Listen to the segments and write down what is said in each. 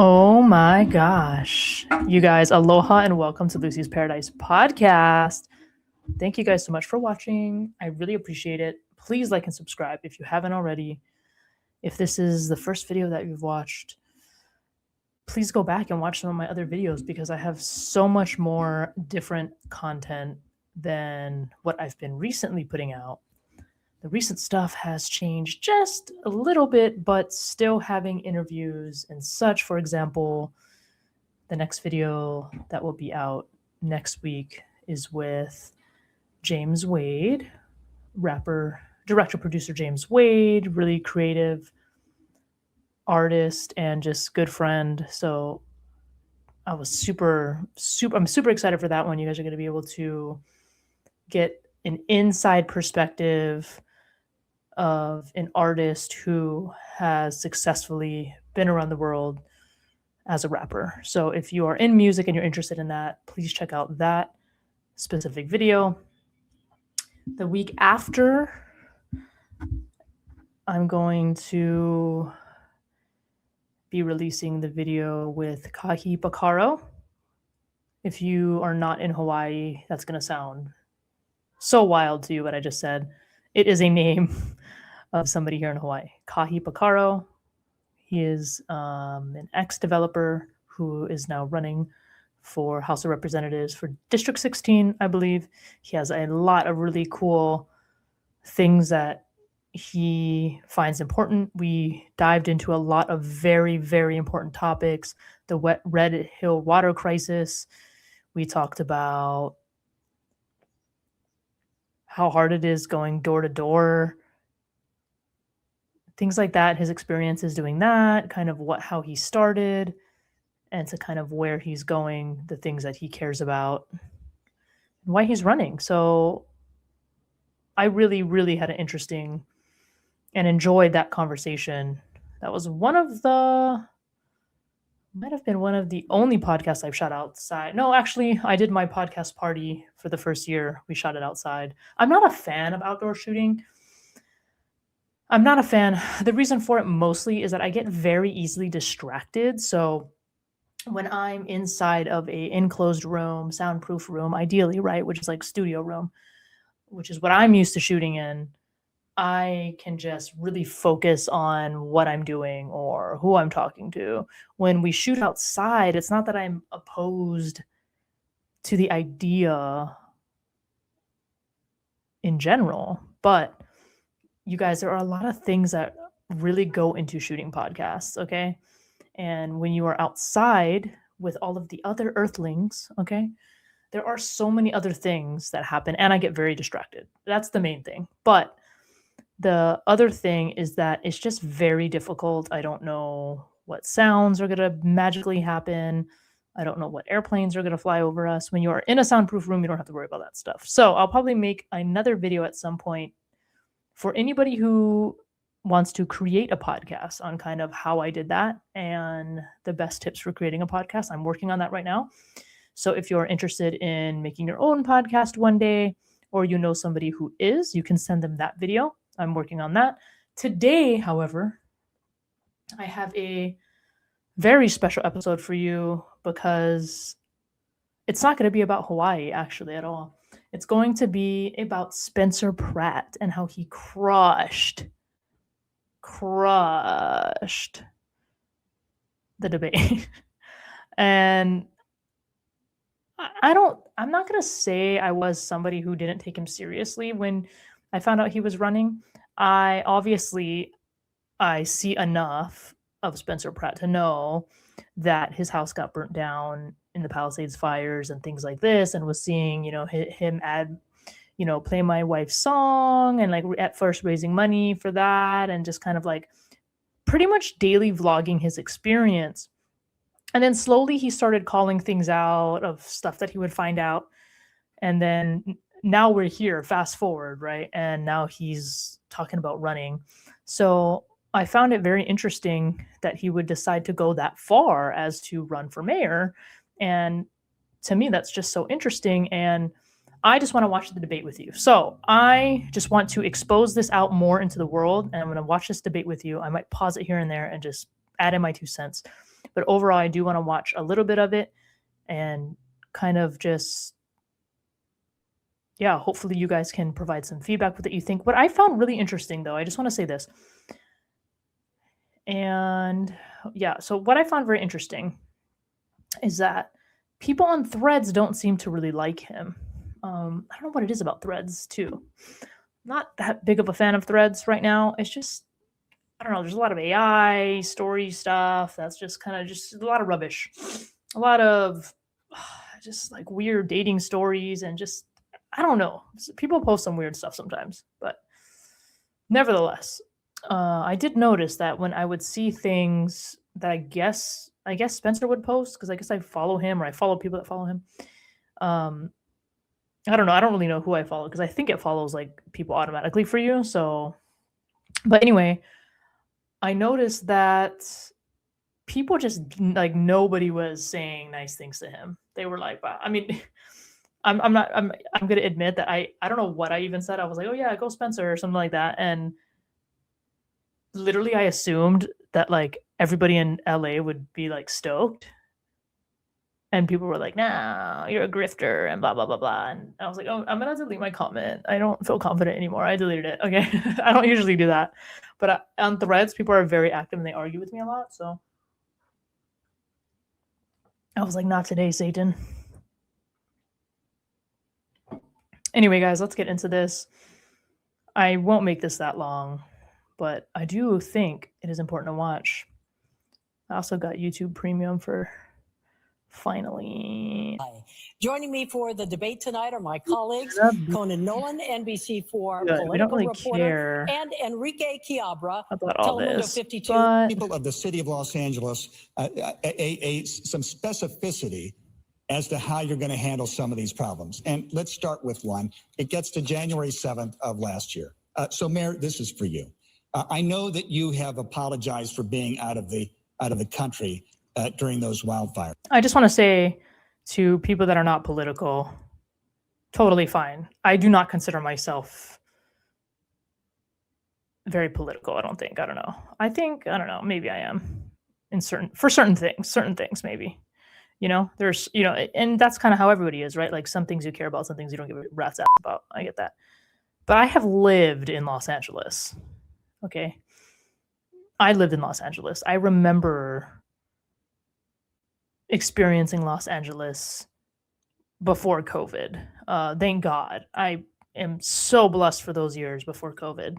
Oh my gosh. You guys, aloha and welcome to Lucy's Paradise podcast. Thank you guys so much for watching. I really appreciate it. Please like and subscribe if you haven't already. If this is the first video that you've watched, please go back and watch some of my other videos because I have so much more different content than what I've been recently putting out. The recent stuff has changed just a little bit, but still having interviews and such. For example, the next video that will be out next week is with James Wade, rapper, director, producer James Wade, really creative artist and just good friend. So I was I'm super excited for that one. You guys are going to be able to get an inside perspective of an artist who has successfully been around the world as a rapper. So if you are in music and you're interested in that, please check out that specific video. The week after, I'm going to be releasing the video with Kahi Pakaro. If you are not in Hawaii, that's going to sound so wild to you what I just said. It is a name of somebody here in Hawaii, Kahi Pakaro. He is an ex-developer who is now running for House of Representatives for District 16, I believe. He has a lot of really cool things that he finds important. We dived into a lot of very, very important topics. The Red Hill water crisis. We talked about how hard it is going door to door, things like that, his experiences doing that, kind of how he started, and to kind of where he's going, the things that he cares about, why he's running. So I really, really had an interesting and enjoyed that conversation. That was might have been one of the only podcasts I've shot outside. No, actually, I did my podcast party for the first year. We shot it outside. I'm not a fan of outdoor shooting. I'm not a fan. The reason for it mostly is that I get very easily distracted. So when I'm inside of a enclosed room, soundproof room, ideally, right, which is like studio room, which is what I'm used to shooting in, I can just really focus on what I'm doing or who I'm talking to. When we shoot outside, it's not that I'm opposed to the idea in general, but you guys, there are a lot of things that really go into shooting podcasts, okay? And when you are outside with all of the other earthlings, okay, there are so many other things that happen, and I get very distracted. That's the main thing. But the other thing is that it's just very difficult. I don't know what sounds are going to magically happen. I don't know what airplanes are going to fly over us. When you are in a soundproof room, you don't have to worry about that stuff. So I'll probably make another video at some point for anybody who wants to create a podcast on kind of how I did that and the best tips for creating a podcast. I'm working on that right now. So if you're interested in making your own podcast one day, or you know somebody who is, you can send them that video. I'm working on that. Today, however, I have a very special episode for you because it's not going to be about Hawaii actually at all. It's going to be about Spencer Pratt and how he crushed the debate. And I'm not going to say I was somebody who didn't take him seriously when I found out he was running. I see enough of Spencer Pratt to know that his house got burnt down in the Palisades fires and things like this, and was seeing, him play my wife's song and like at first raising money for that, and just kind of like pretty much daily vlogging his experience. And then slowly he started calling things out of stuff that he would find out. And then now we're here, fast forward, right? And now he's talking about running. So I found it very interesting that he would decide to go that far as to run for mayor. And to me, that's just so interesting. And I just want to watch the debate with you. So I just want to expose this out more into the world. And I'm going to watch this debate with you. I might pause it here and there and just add in my 2 cents. But overall, I do want to watch a little bit of it and kind of just, yeah, hopefully you guys can provide some feedback with what you think. What I found really interesting, though, I just want to say this. And yeah, so what I found very interesting is that people on Threads don't seem to really like him. I don't know what it is about Threads, too. Not that big of a fan of Threads right now. It's just, I don't know, there's a lot of AI story stuff that's just kind of just a lot of rubbish. A lot of just like weird dating stories and just, I don't know. People post some weird stuff sometimes, but nevertheless, I did notice that when I would see things that I guess Spencer would post, because I guess I follow him or I follow people that follow him. I don't know. I don't really know who I follow because I think it follows like people automatically for you. So, but anyway, I noticed that people just like nobody was saying nice things to him. They were like, wow. I mean, I'm gonna admit that I don't know what I even said. I was like, oh yeah, go Spencer or something like that, and literally I assumed that like everybody in LA would be like stoked. And people were like, nah, you're a grifter and blah, blah, blah, blah. And I was like, oh, I'm going to delete my comment. I don't feel confident anymore. I deleted it. Okay. I don't usually do that. But on Threads, people are very active and they argue with me a lot. So I was like, not today, Satan. Anyway, guys, let's get into this. I won't make this that long, but I do think it is important to watch. I also got YouTube Premium for finally. Joining me for the debate tonight are my colleagues, Conan Nolan, NBC4 political reporter, and Enrique Chiabra, Telemundo 52. People of the city of Los Angeles, some specificity as to how you're going to handle some of these problems. And let's start with one. It gets to January 7th of last year. So, Mayor, this is for you. I know that you have apologized for being out of the country during those wildfires. I just want to say to people that are not political, totally fine. I do not consider myself very political. I don't think. I don't know. I don't know. Maybe I am for certain things, maybe. You know, there's, you know, and that's kind of how everybody is, right? Like some things you care about, some things you don't give a rat's ass about. I get that. But I have lived in Los Angeles. Okay. I lived in Los Angeles. I remember experiencing Los Angeles before COVID. Thank God. I am so blessed for those years before COVID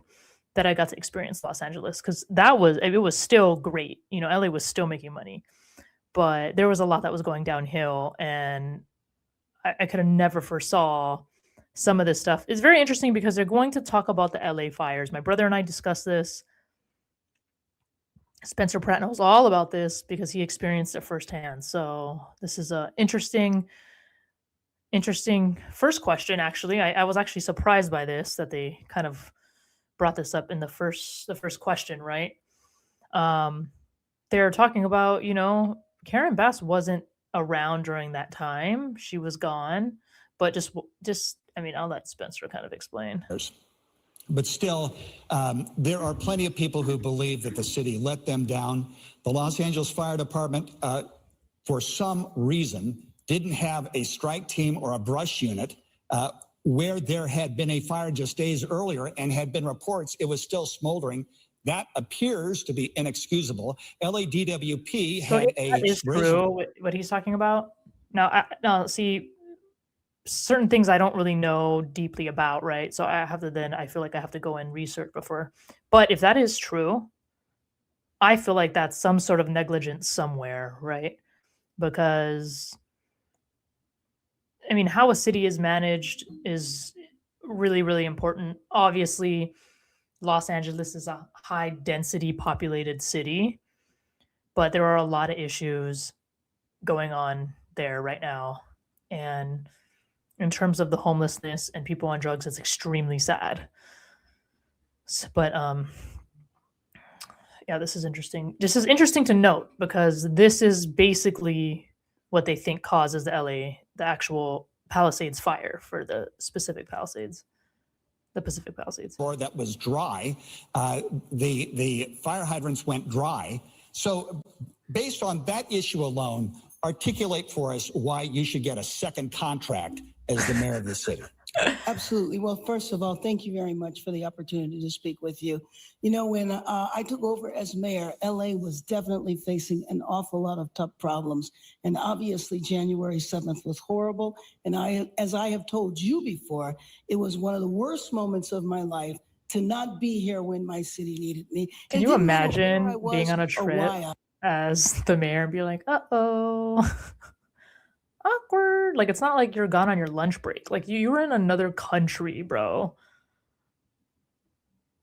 that I got to experience Los Angeles because it was still great. You know, LA was still making money, but there was a lot that was going downhill, and I could have never foresaw some of this stuff. It's very interesting because they're going to talk about the LA fires. My brother and I discussed this. Spencer Pratt knows all about this because he experienced it firsthand. So this is a interesting first question. Actually, I was actually surprised by this, that they kind of brought this up in the first question, right? They're talking about, you know, Karen Bass wasn't around during that time. She was gone, but just, I mean, I'll let Spencer kind of explain. But still, there are plenty of people who believe that the city let them down. The Los Angeles Fire Department, for some reason, didn't have a strike team or a brush unit where there had been a fire just days earlier and had been reports it was still smoldering. That appears to be inexcusable. LADWP had that is true, what he's talking about. Now, see, certain things I don't really know deeply about, right? So I feel like I have to go and research before. But if that is true, I feel like that's some sort of negligence somewhere, right? Because, I mean, how a city is managed is really, really important. Obviously, Los Angeles is a high density populated city, but there are a lot of issues going on there right now. And in terms of the homelessness and people on drugs, it's extremely sad. But yeah, this is interesting. This is interesting to note because this is basically what they think causes the actual Palisades fire for the Pacific Palisades. Or that was dry. The fire hydrants went dry. So based on that issue alone, articulate for us why you should get a second contract as the mayor of the city. Absolutely. Well, first of all, thank you very much for the opportunity to speak with you. You know, when I took over as mayor, LA was definitely facing an awful lot of tough problems. And obviously, January 7th was horrible. And as I have told you before, it was one of the worst moments of my life to not be here when my city needed me. Can you imagine being on a trip as the mayor and be like, uh-oh. Awkward. Like, it's not like you're gone on your lunch break. Like, you were in another country, bro.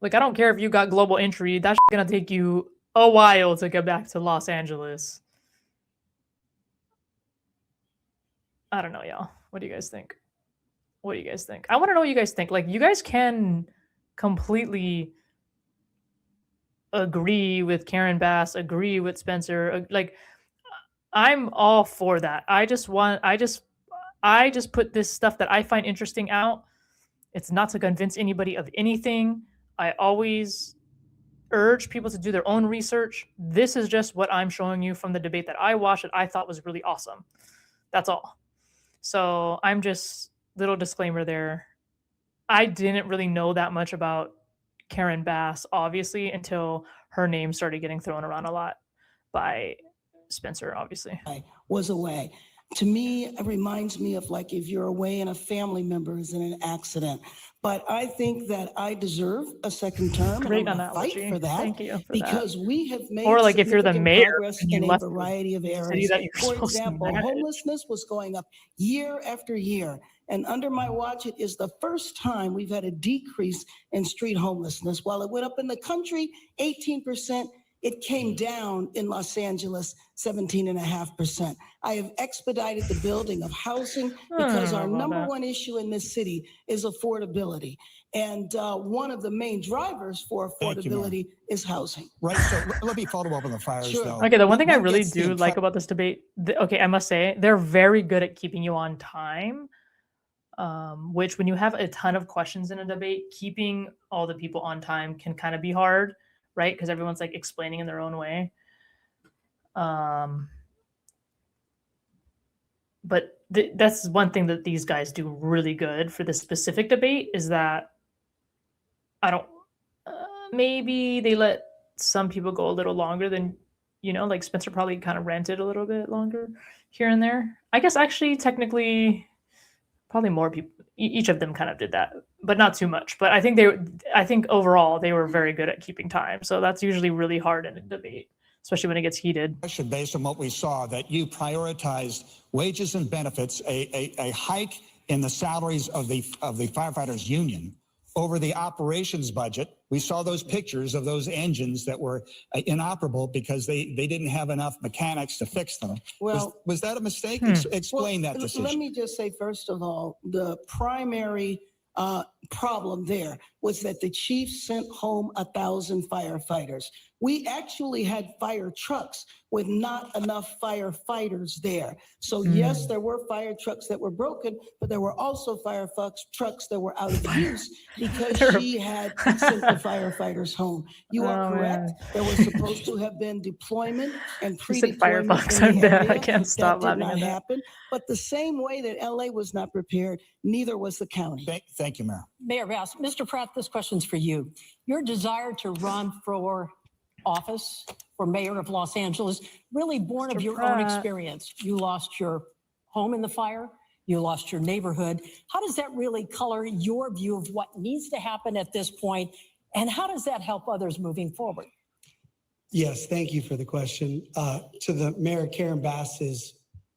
Like, I don't care if you got global entry. That's gonna take you a while to get back to Los Angeles. I don't know, y'all. What do you guys think? What do you guys think? I want to know what you guys think. Like, you guys can completely agree with Karen Bass, agree with Spencer. Like, I'm all for that. I just put this stuff that I find interesting out. It's not to convince anybody of anything. I always urge people to do their own research. This is just what I'm showing you from the debate that I watched that I thought was really awesome. That's all. So I'm just, little disclaimer there. I didn't really know that much about Karen Bass, obviously, until her name started getting thrown around a lot by Spencer, obviously. Was away. To me, it reminds me of like if you're away and a family member is in an accident. But I think that I deserve a second term. Great and I'm gonna fight for that. Thank you for because that. we have made or like if you're the mayor progress in a variety of areas. For example, to homelessness was going up year after year. And under my watch, it is the first time we've had a decrease in street homelessness. While it went up in the country, 18%, it came down in Los Angeles, 17.5%. I have expedited the building of housing because our number one issue in this city is affordability. And one of the main drivers for affordability is housing. Right, so let me follow up on the fires, though. Okay, the one thing I really do like about this debate, okay, I must say, they're very good at keeping you on time. Which when you have a ton of questions in a debate, keeping all the people on time can kind of be hard, right? Because everyone's like explaining in their own way. But that's one thing that these guys do really good for this specific debate is that maybe they let some people go a little longer than, like Spencer probably kind of ranted a little bit longer here and there. I guess actually technically probably more people, each of them kind of did that, but not too much. But I think overall they were very good at keeping time. So that's usually really hard in a debate, especially when it gets heated. Based on what we saw, that you prioritized wages and benefits, a hike in the salaries of the firefighters union over the operations budget. We saw those pictures of those engines that were inoperable because they didn't have enough mechanics to fix them. Well, was that a mistake? Explain that decision. Let me just say, first of all, the primary problem there was that the chief sent home 1,000 firefighters. We actually had fire trucks with not enough firefighters there. So yes, there were fire trucks that were broken, but there were also fire trucks that were out of use because she had sent the firefighters home. You are correct. There was supposed to have been deployment and pre-deployment. I can't stop laughing at that. Happen. But the same way that LA was not prepared, neither was the county. Thank you, Mayor. Mayor Bass, Mr. Pratt, this question's for you. Your desire to run for office for mayor of Los Angeles, really born of your own experience. You lost your home in the fire. You lost your neighborhood. How does that really color your view of what needs to happen at this point? And how does that help others moving forward? Yes, thank you for the question. To the Mayor Karen Bass's,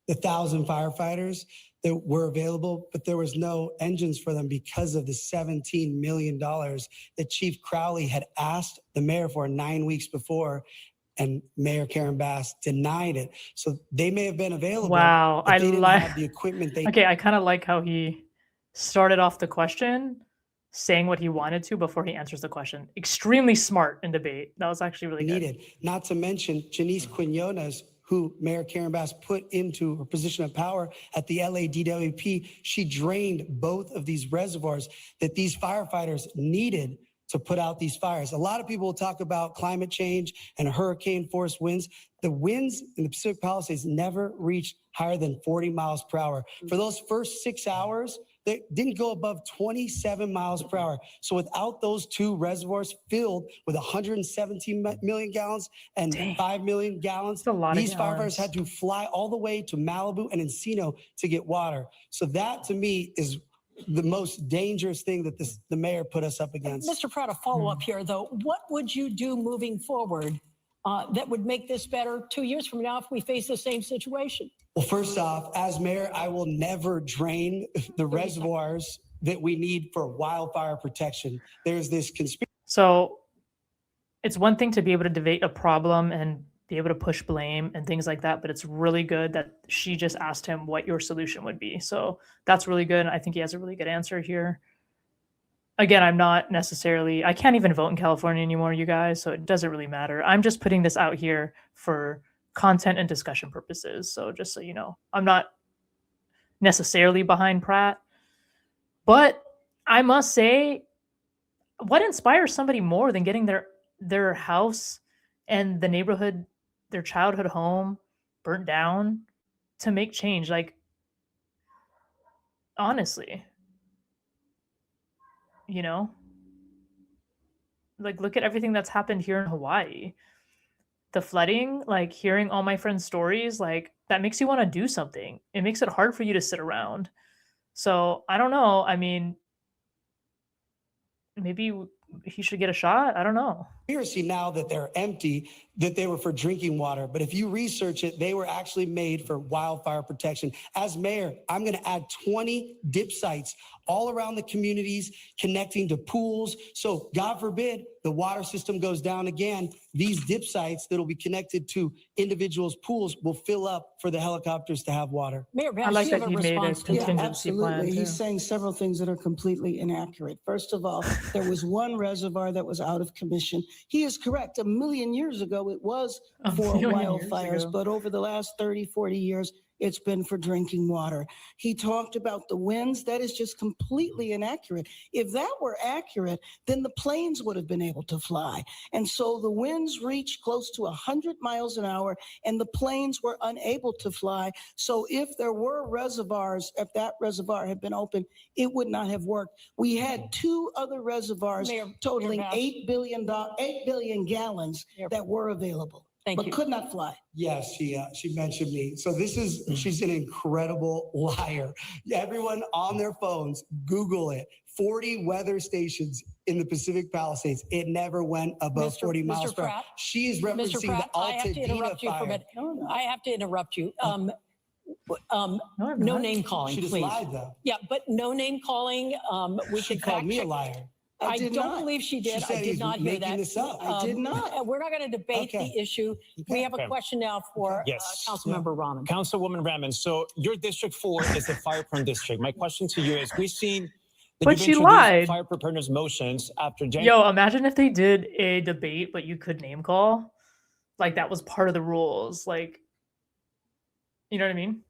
the 1,000 firefighters that were available, but there was no engines for them because of the $17 million that Chief Crowley had asked the mayor for 9 weeks before, and Mayor Karen Bass denied it. So they may have been available. Wow, but they didn't have the equipment. Okay, I kind of like how he started off the question saying what he wanted to before he answers the question. Extremely smart in debate. That was actually really needed. Good. Not to mention Janice Quinones, who Mayor Karen Bass put into her position of power at the LADWP. She drained both of these reservoirs that these firefighters needed to put out these fires. A lot of people talk about climate change and hurricane force winds. The winds in the Pacific Palisades never reached higher than 40 miles per hour. For those first 6 hours, they didn't go above 27 miles per hour. So without those two reservoirs filled with 117 million gallons and 5 million gallons, these firefighters had to fly all the way to Malibu and Encino to get water. So that, to me, is the most dangerous thing that the mayor put us up against. Mr. Pratt, a follow-up here, though. What would you do moving forward that would make this better 2 years from now if we face the same situation? Well, first off, as mayor, I will never drain the reservoirs that we need for wildfire protection. There's this conspiracy. So it's one thing to be able to debate a problem and be able to push blame and things like that, but it's really good that she just asked him what your solution would be. So that's really good. I think he has a really good answer here. Again, I'm not necessarily, I can't even vote in California anymore, you guys, so it doesn't really matter. I'm just putting this out here for content and discussion purposes. So just so you know, I'm not necessarily behind Pratt, but I must say, what inspires somebody more than getting their house and the neighborhood, their childhood home burnt down to make change? Like, honestly, you know, like, look at everything that's happened here in Hawaii. The flooding, like hearing all my friends' stories, like that makes you want to do something. It makes it hard for you to sit around. So I don't know. I mean, maybe he should get a shot. I don't know. Conspiracy now that they're empty, that they were for drinking water. But if you research it, they were actually made for wildfire protection. As mayor, I'm going to add 20 dip sites all around the communities connecting to pools. So God forbid the water system goes down again, these dip sites that'll be connected to individuals' pools will fill up for the helicopters to have water. Mayor, I like that you he have a made a response to that? contingency plan. Absolutely. Too. He's saying several things that are completely inaccurate. First of all, there was one reservoir that was out of commission. He is correct. A million years ago, it was for wildfires, but over the last 30, 40 years, it's been for drinking water. He talked about the winds. That is just completely inaccurate. If that were accurate, then the planes would have been able to fly. And so the winds reached close to 100 miles an hour and the planes were unable to fly. So if there were reservoirs, if that reservoir had been open, it would not have worked. We had two other reservoirs totaling 8 billion gallons that were available. But could not fly. Yes, she mentioned me. So she's an incredible liar. Everyone on their phones, Google it. 40 weather stations in the Pacific Palisades. It never went above 40 miles per hour. She is referencing the Altadena fire. I have to interrupt you. No name calling, She just please. lied, though. Yeah, but no name calling. She called me a liar. I don't believe she did. I did not hear that. This up. I did not. We're not going to debate the issue. We have a question now for Councilmember Rahman. Councilwoman Rahman, so your District 4 is a fire-prone district. My question to you is, we've seen that But you've she introduced lied. fire preparedness motions after January. Yo, imagine if they did a debate, but you could name call. Like, that was part of the rules. Like, you know what I mean?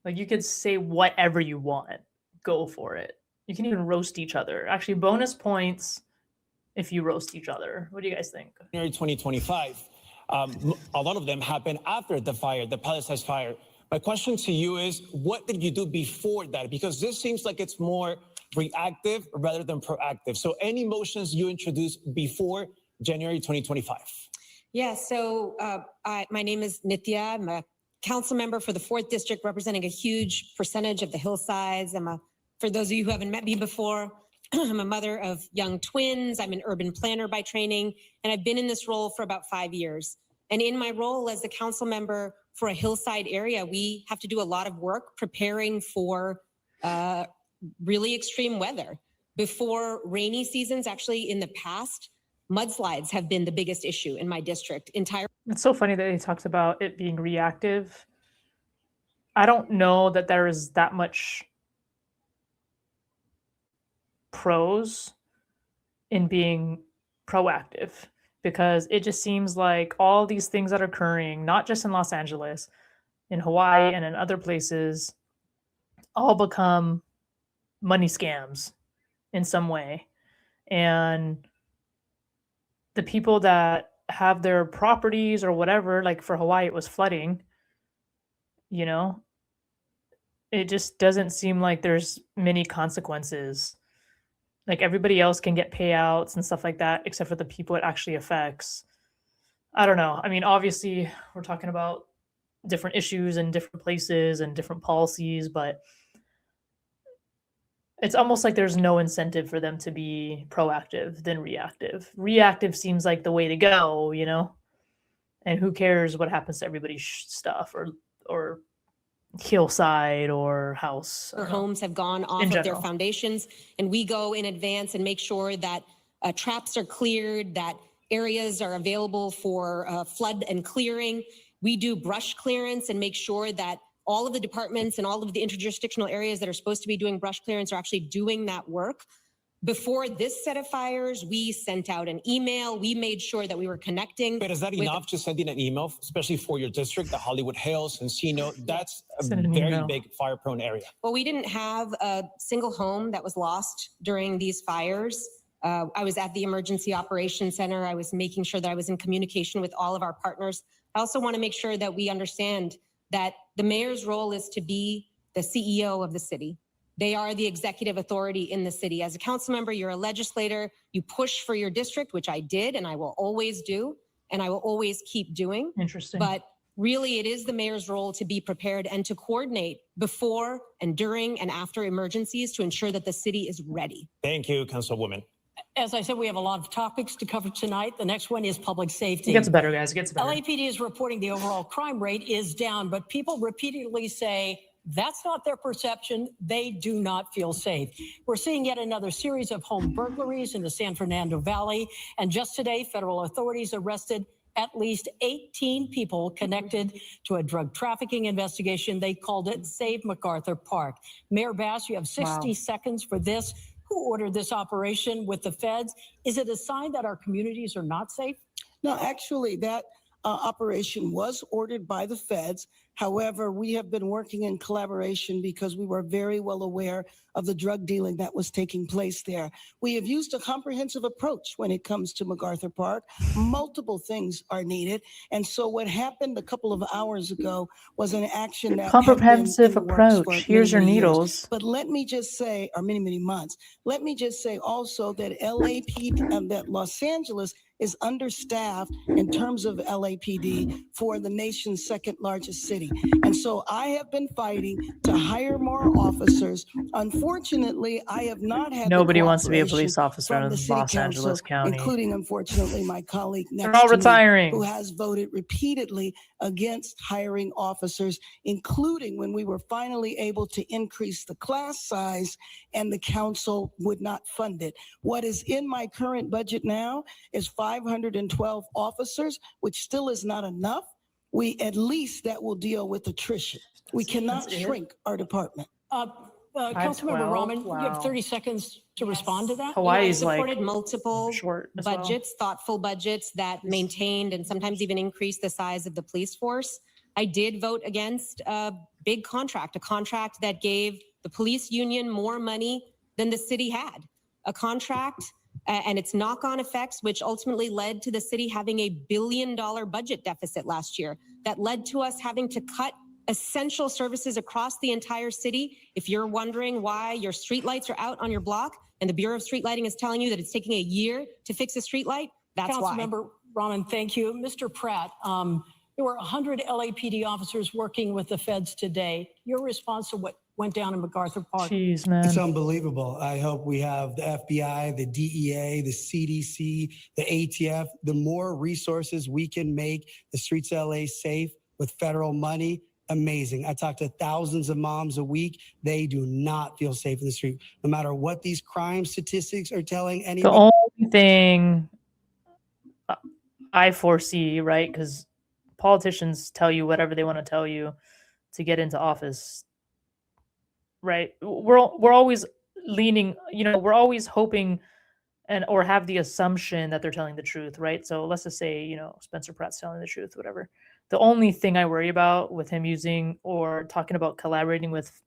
Like, you could say whatever you want. Go for it. You can even roast each other. Actually, bonus points if you roast each other. What do you guys think? January 2025. A lot of them happened after the fire, the Palisades fire. My question to you is, what did you do before that? Because this seems like it's more reactive rather than proactive. So any motions you introduced before January 2025? Yeah, so my name is Nithya. I'm a council member for the 4th District, representing a huge percentage of the hillsides. For those of you who haven't met me before, I'm a mother of young twins. I'm an urban planner by training, and I've been in this role for about 5 years. And in my role as a council member for a hillside area, we have to do a lot of work preparing for really extreme weather. Before rainy seasons, actually in the past, mudslides have been the biggest issue in my district. It's so funny that he talks about it being reactive. I don't know that there is that much pros in being proactive, because it just seems like all these things that are occurring, not just in Los Angeles, in Hawaii and in other places, all become money scams in some way. And the people that have their properties or whatever, like for Hawaii, it was flooding, you know, it just doesn't seem like there's many consequences. Like everybody else can get payouts and stuff like that, except for the people it actually affects. I don't know. I mean, obviously, we're talking about different issues in different places and different policies, but it's almost like there's no incentive for them to be proactive than reactive. Reactive seems like the way to go, you know? And who cares what happens to everybody's stuff or hillside or house. Their homes have gone off of their foundations, and we go in advance and make sure that traps are cleared, that areas are available for flood and clearing. We do brush clearance and make sure that all of the departments and all of the interjurisdictional areas that are supposed to be doing brush clearance are actually doing that work. Before this set of fires, we sent out an email. We made sure that we were connecting. But is that enough, just sending an email, especially for your district, the Hollywood Hills, Encino? That's a very big fire-prone area. Well, we didn't have a single home that was lost during these fires. I was at the Emergency Operations Center. I was making sure that I was in communication with all of our partners. I also want to make sure that we understand that the mayor's role is to be the CEO of the city. They are the executive authority in the city. As a council member, you're a legislator, you push for your district, which I did and I will always do, and I will always keep doing. Interesting. But really, it is the mayor's role to be prepared and to coordinate before and during and after emergencies to ensure that the city is ready. Thank you, Councilwoman. As I said, we have a lot of topics to cover tonight. The next one is public safety. It gets better, guys. It gets better. LAPD is reporting the overall crime rate is down, but people repeatedly say that's not their perception. They do not feel safe. We're seeing yet another series of home burglaries in the San Fernando Valley. And just today, federal authorities arrested at least 18 people connected to a drug trafficking investigation. They called it Save MacArthur Park. Mayor Bass, you have 60 seconds for this. Who ordered this operation with the feds? Is it a sign that our communities are not safe? No, actually, that operation was ordered by the feds. However, we have been working in collaboration because we were very well aware of the drug dealing that was taking place there. We have used a comprehensive approach when it comes to MacArthur Park. Multiple things are needed. And so what happened a couple of hours ago was an action that comprehensive approach. Here's your needles. Years. But let me just say, or many months, let me just say also that LAPD, that Los Angeles is understaffed in terms of LAPD for the nation's second largest city. And so I have been fighting to hire more officers. Unfortunately, I have not had nobody wants to be a police officer in Los Angeles County, including, unfortunately, my colleague next They're all to retiring. me, who has voted repeatedly against hiring officers, including when we were finally able to increase the class size and the council would not fund it. What is in my current budget now is 512 officers, which still is not enough. At least that will deal with attrition. We cannot shrink our department. Councilmember Rahman, you have 30 seconds to respond to that. Hawaii's I supported like multiple short budgets, thoughtful budgets that maintained and sometimes even increased the size of the police force. I did vote against a big contract, a contract that gave the police union more money than the city had. A contract and its knock-on effects, which ultimately led to the city having a $1 billion budget deficit last year. That led to us having to cut essential services across the entire city. If you're wondering why your streetlights are out on your block and the Bureau of Street Lighting is telling you that it's taking a year to fix a streetlight, that's why. Councilmember Rahman, thank you. Mr. Pratt, there were 100 LAPD officers working with the feds today. Your response to what went down in MacArthur Park? Jeez, man. It's unbelievable. I hope we have the FBI, the DEA, the CDC, the ATF. The more resources we can make the streets of LA safe with federal money, amazing. I talk to thousands of moms a week. They do not feel safe in the street, no matter what these crime statistics are telling anybody. The only thing I foresee, right, because politicians tell you whatever they want to tell you to get into office, right? We're always leaning, we're always hoping or have the assumption that they're telling the truth, right? So let's just say, Spencer Pratt's telling the truth, whatever. The only thing I worry about with him using or talking about collaborating with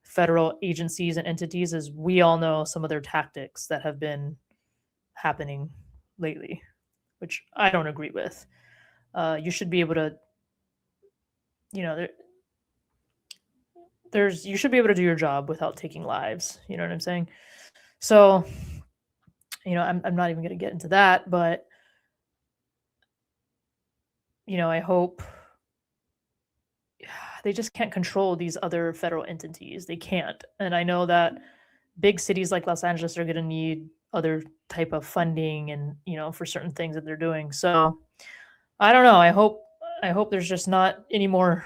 federal agencies and entities is we all know some of their tactics that have been happening lately. which I don't agree with. You should be able to, you know, you should be able to do your job without taking lives. You know what I'm saying? So, you know, I'm not even going to get into that, but, you know, I hope they just can't control these other federal entities. They can't. And I know that big cities like Los Angeles are going to need other type of funding and, you know, for certain things that they're doing. So I don't know. I hope there's just not any more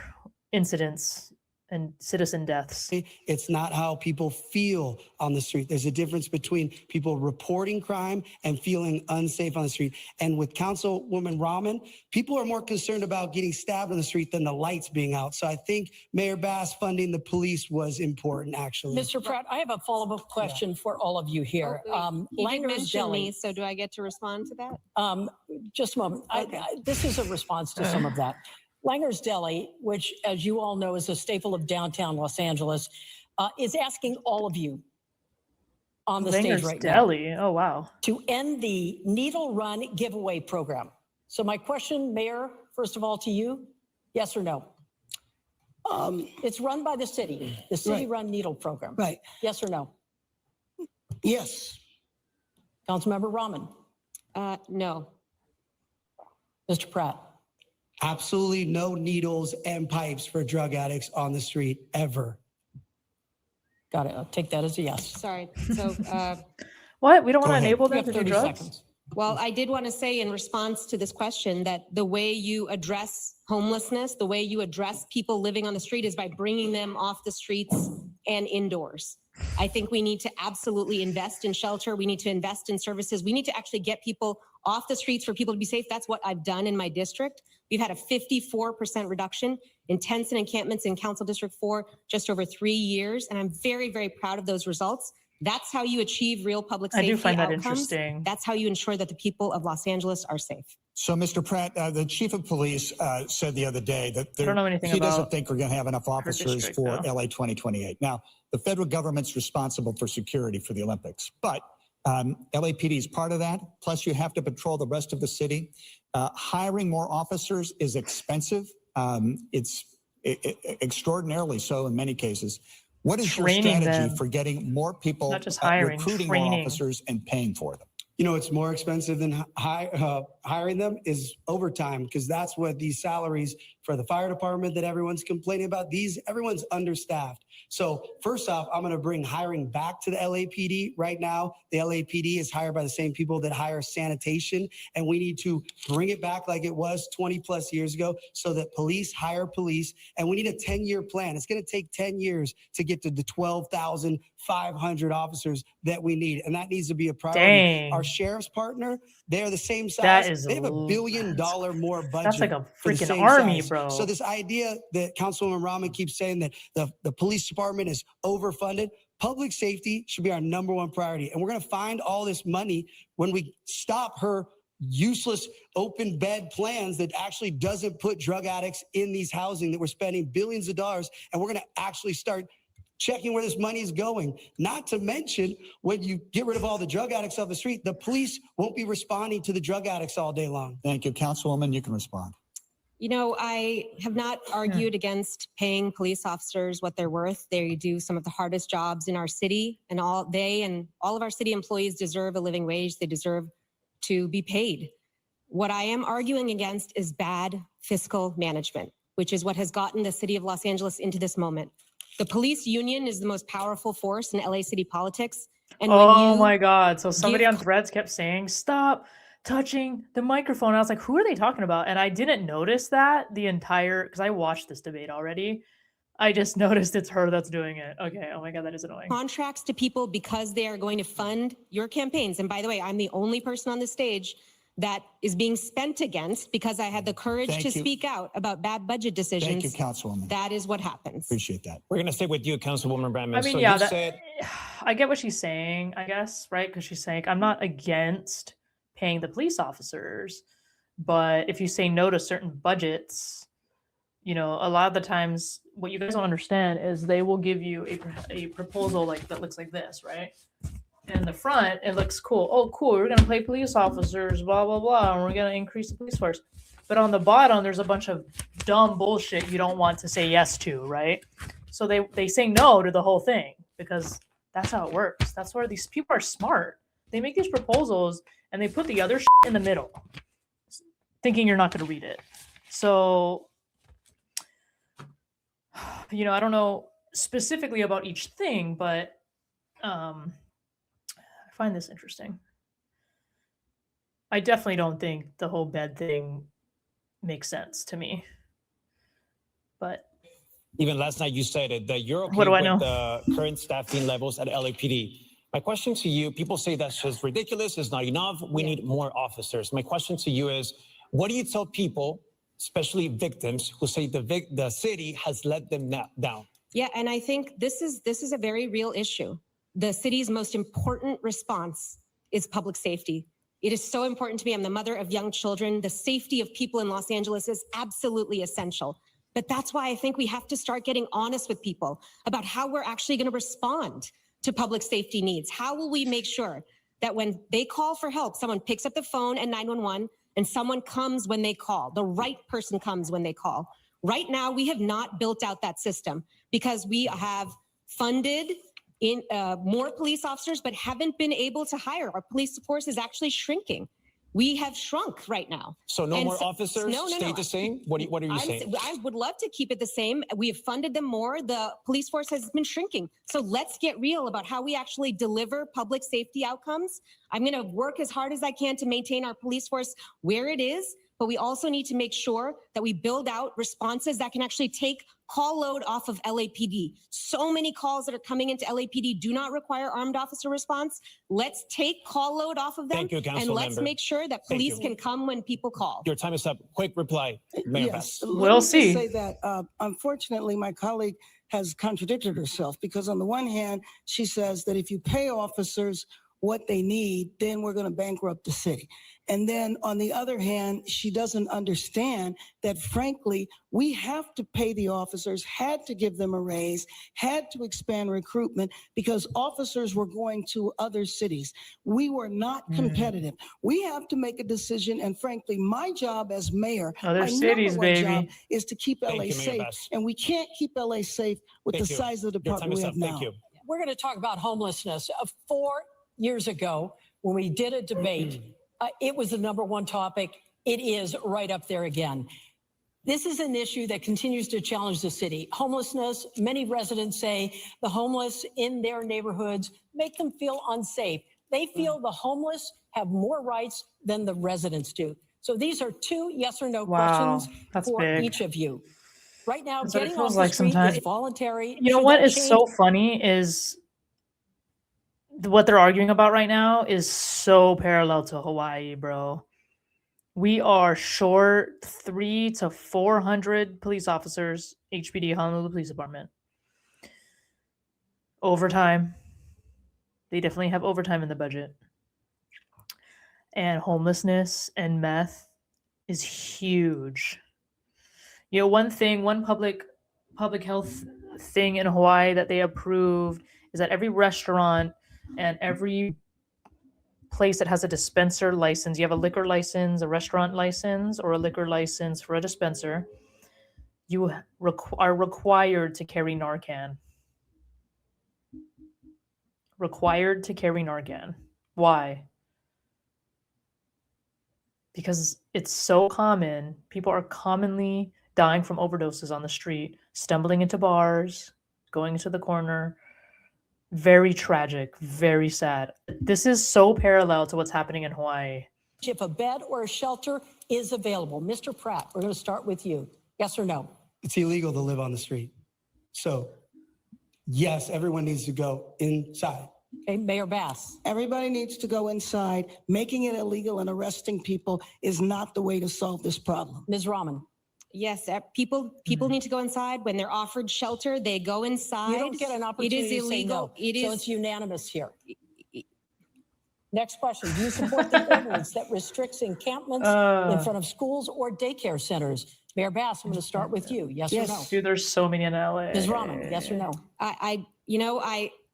incidents and citizen deaths. It's not how people feel on the street. There's a difference between people reporting crime and feeling unsafe on the street. And with Councilwoman Rahman, people are more concerned about getting stabbed on the street than the lights being out. So I think Mayor Bass funding the police was important, actually. Mr. Pratt, I have a follow-up question for all of you here. He did Langer's mention me, Deli. so do I get to respond to that? Just a moment. Okay. This is a response to some of that. Langer's Deli, which, as you all know, is a staple of downtown Los Angeles, is asking all of you on the Langer's stage right Deli. now Oh, wow. to end the Needle Run giveaway program. So my question, Mayor, first of all to you, yes or no? It's run by the city-run needle program. Right. Yes or no? Yes. Councilmember Rahman, No. Mr. Pratt. Absolutely no needles and pipes for drug addicts on the street ever. Got it. I'll take that as a yes. Sorry. So, What? We don't Go want to ahead. enable You them have to do 30 drugs? seconds. well, I did want to say in response to this question that the way you address homelessness, the way you address people living on the street is by bringing them off the streets and indoors. I think we need to absolutely invest in shelter. We need to invest in services. We need to actually get people off the streets for people to be safe. That's what I've done in my district. We've had a 54% reduction in tents and encampments in Council District 4 just over 3 years. And I'm very, very proud of those results. That's how you achieve real public I safety do find that outcomes. interesting. That's how you ensure that the people of Los Angeles are safe. So, Mr. Pratt, the chief of police said the other day that I don't know anything he doesn't about think we're going to have enough officers district, for though. LA 2028. Now, the federal government's responsible for security for the Olympics, but LAPD is part of that. Plus, you have to patrol the rest of the city. Hiring more officers is expensive. It's extraordinarily so in many cases. What is your Training strategy them. for getting more people, Not just hiring, recruiting more training. officers and paying for them? You know, it's more expensive than hiring them is overtime, because that's what these salaries for the fire department that everyone's complaining about. Everyone's understaffed. So first off, I'm going to bring hiring back to the LAPD. Right now, the LAPD is hired by the same people that hire sanitation, and we need to bring it back like it was 20 plus years ago so that police hire police, and we need a 10-year plan. It's going to take 10 years to get to the 12,500 officers that we need, and that needs to be a priority. Dang. Our sheriff's partner, they're the same size. That is they have $1 billion more budget. That's like a for the freaking same army, size. bro. So this idea that Councilwoman Rahman keeps saying that the police department is overfunded, public safety should be our number one priority. And we're going to find all this money when we stop her useless open bed plans that actually doesn't put drug addicts in these housing that we're spending billions of dollars. And we're going to actually start checking where this money is going. Not to mention, when you get rid of all the drug addicts off the street, the police won't be responding to the drug addicts all day long. Thank you. Councilwoman, you can respond. You know, I have not argued against paying police officers what they're worth. They do some of the hardest jobs in our city, and all of our city employees deserve a living wage. They deserve to be paid. What I am arguing against is bad fiscal management, which is what has gotten the city of Los Angeles into this moment. The police union is the most powerful force in LA city politics. And Oh my God. So somebody on Threads kept saying, stop touching the microphone. I was like, who are they talking about? And I didn't notice that because I watched this debate already. I just noticed it's her that's doing it. Okay. Oh my God, that is annoying. Contracts to people because they are going to fund your campaigns. And by the way, I'm the only person on the stage that is being spent against because I had the courage Thank to you. speak out about bad budget decisions. Thank you, Councilwoman. That is what happens. Appreciate that. We're going to stay with you, Councilwoman Bramman. I mean, so yeah, you said I get what she's saying, I guess, right? Because she's saying, I'm not against paying the police officers, but if you say no to certain budgets, you know, a lot of the times what you guys don't understand is they will give you a proposal like that looks like this, right? in the front, it looks cool. Oh, cool. We're gonna play police officers, blah blah blah, and we're gonna increase the police force. But on the bottom, there's a bunch of dumb bullshit you don't want to say yes to, right? So they say no to the whole thing because that's how it works. That's where these people are smart. They make these proposals and they put the other shit in the middle, thinking you're not going to read it. So, you know, I don't know specifically about each thing, but I find this interesting. I definitely don't think the whole bed thing makes sense to me. But even last night you said it, that you're okay What do I with know? the current staffing levels at LAPD. My question to you, people say that's just ridiculous, it's not enough, we need more officers. My question to you is, what do you tell people, especially victims, who say the city has let them down? Yeah, and I think this is a very real issue. The city's most important response is public safety. It is so important to me. I'm the mother of young children. The safety of people in Los Angeles is absolutely essential. But that's why I think we have to start getting honest with people about how we're actually going to respond to public safety needs. How will we make sure that when they call for help, someone picks up the phone at 911 and someone comes when they call, the right person comes when they call? Right now, we have not built out that system because we have funded in more police officers, but haven't been able to hire. Our police force is actually shrinking. We have shrunk right now. So no more officers, No. stay the same? What are you saying? I would love to keep it the same. We have funded them more. The police force has been shrinking. So let's get real about how we actually deliver public safety outcomes. I'm going to work as hard as I can to maintain our police force where it is, but we also need to make sure that we build out responses that can actually take call load off of LAPD. So many calls that are coming into LAPD do not require armed officer response. Let's take call load off of them. Thank you, Council and let's Member. make sure that Thank police you. can come when people call. Your time is up. Quick reply, Mayor Yes, Bass. let We'll me just see. say that unfortunately, my colleague has contradicted herself because on the one hand, she says that if you pay officers what they need, then we're going to bankrupt the city. And then on the other hand, she doesn't understand that frankly, we have to pay the officers, had to give them a raise, had to expand recruitment because officers were going to other cities. We were not competitive. We have to make a decision. And frankly, my job as mayor, Other my cities, number one baby. job is to keep Thank LA you, Mayor safe. Bass. And we can't keep LA safe with Thank the you. size of the Your time department is we up. have now. Thank you. We're going to talk about homelessness. 4 years ago, when we did a debate, it was the number one topic. It is right up there again. This is an issue that continues to challenge the city. Homelessness, many residents say the homeless in their neighborhoods make them feel unsafe. They feel the homeless have more rights than the residents do. So these are 2 yes or no Wow, questions that's for big. each of you. Right now, That's what it getting feels off the like street sometimes. is voluntary. You know Should what that is change? so funny is what they're arguing about right now is so parallel to Hawaii, bro. We are short 300 to 400 police officers, HPD, Honolulu Police Department. Overtime. They definitely have overtime in the budget. And homelessness and meth is huge. You know, one public health thing in Hawaii that they approved is that every restaurant and every place that has a dispenser license, you have a liquor license, a restaurant license, or a liquor license for a dispenser, you are required to carry Narcan. Required to carry Narcan. Why? Because it's so common. People are commonly dying from overdoses on the street, stumbling into bars, going into the corner. Very tragic, very sad. This is so parallel to what's happening in Hawaii. If a bed or a shelter is available. Mr. Pratt, we're going to start with you. Yes or no? It's illegal to live on the street. So yes, everyone needs to go inside. Okay, Mayor Bass. Everybody needs to go inside. Making it illegal and arresting people is not the way to solve this problem. Ms. Rahman. Yes, people need to go inside. When they're offered shelter, they go inside. You don't get an opportunity It is to say illegal. no. It So is it's unanimous here. Next question. Do you support the ordinance that restricts encampments in front of schools or daycare centers? Mayor Bass, I'm going to start with you. Yes, or no? Dude, there's so many in LA. Ms. Rahman, yes or no?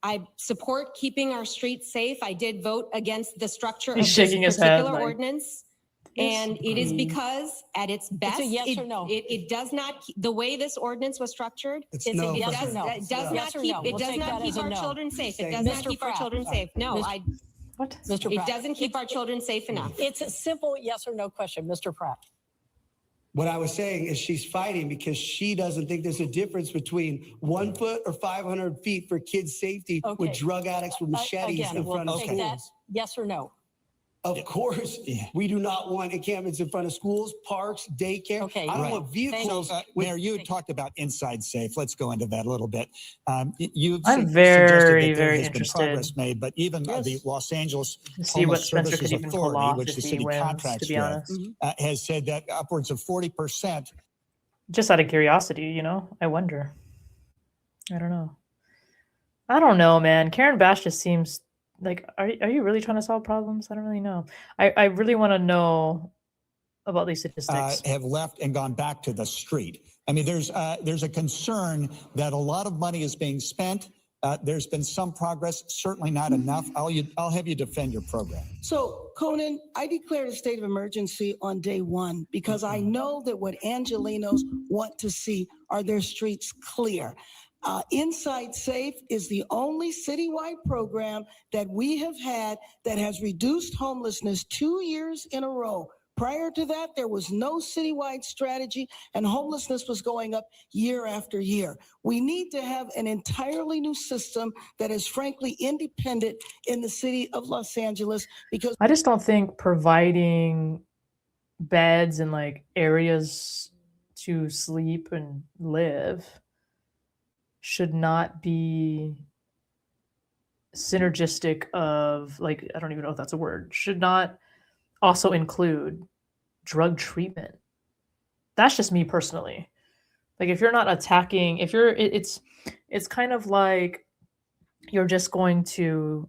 I support keeping our streets safe. I did vote against the structure He's of shaking this his head particular like, ordinance. yes, And it is please. because at its best, yes or no. it does not, the way this ordinance was structured, It's It's a no. yes for or no. her. it does Yes not or keep, no. it We'll does take not that keep as a our no. children safe. It Say does no. not Mr. keep our Pratt. children safe. No, Mis- What? Mr. it Pratt. doesn't keep our children safe enough. It's a simple yes or no question, Mr. Pratt. What I was saying is she's fighting because she doesn't think there's a difference between 1 foot or 500 feet for kids' safety with Okay. drug addicts with machetes Again, in we'll front of take that schools. yes or no. Of course, we do not want encampments in front of schools, parks, daycare. Okay, I don't right. want vehicles. Mayor, you had talked about inside safe. Let's go into that a little bit. You've I'm suggested very, that there very has been interested progress made, but even Yes. the Los Angeles to see what Homeless Spencer Services could even pull Authority, off which if the he city wins, contracts to be with, honest. has said that upwards of 40%. Just out of curiosity, you know, I wonder. I don't know. I don't know, man. Karen Bash just seems like, are you really trying to solve problems? I don't really know. I really want to know about these statistics. Have left and gone back to the street. I mean, there's a concern that a lot of money is being spent. There's been some progress, certainly not enough. I'll have you defend your program. So, Conan, I declared a state of emergency on day one because I know that what Angelenos want to see are their streets clear. Inside Safe is the only citywide program that we have had that has reduced homelessness 2 years in a row. Prior to that, there was no citywide strategy, and homelessness was going up year after year. We need to have an entirely new system that is frankly independent in the city of Los Angeles because I just don't think providing beds and like areas to sleep and live should not be synergistic of, like, I don't even know if that's a word, should not also include drug treatment. That's just me personally. Like, if you're not attacking, if you're, it's kind of like you're just going to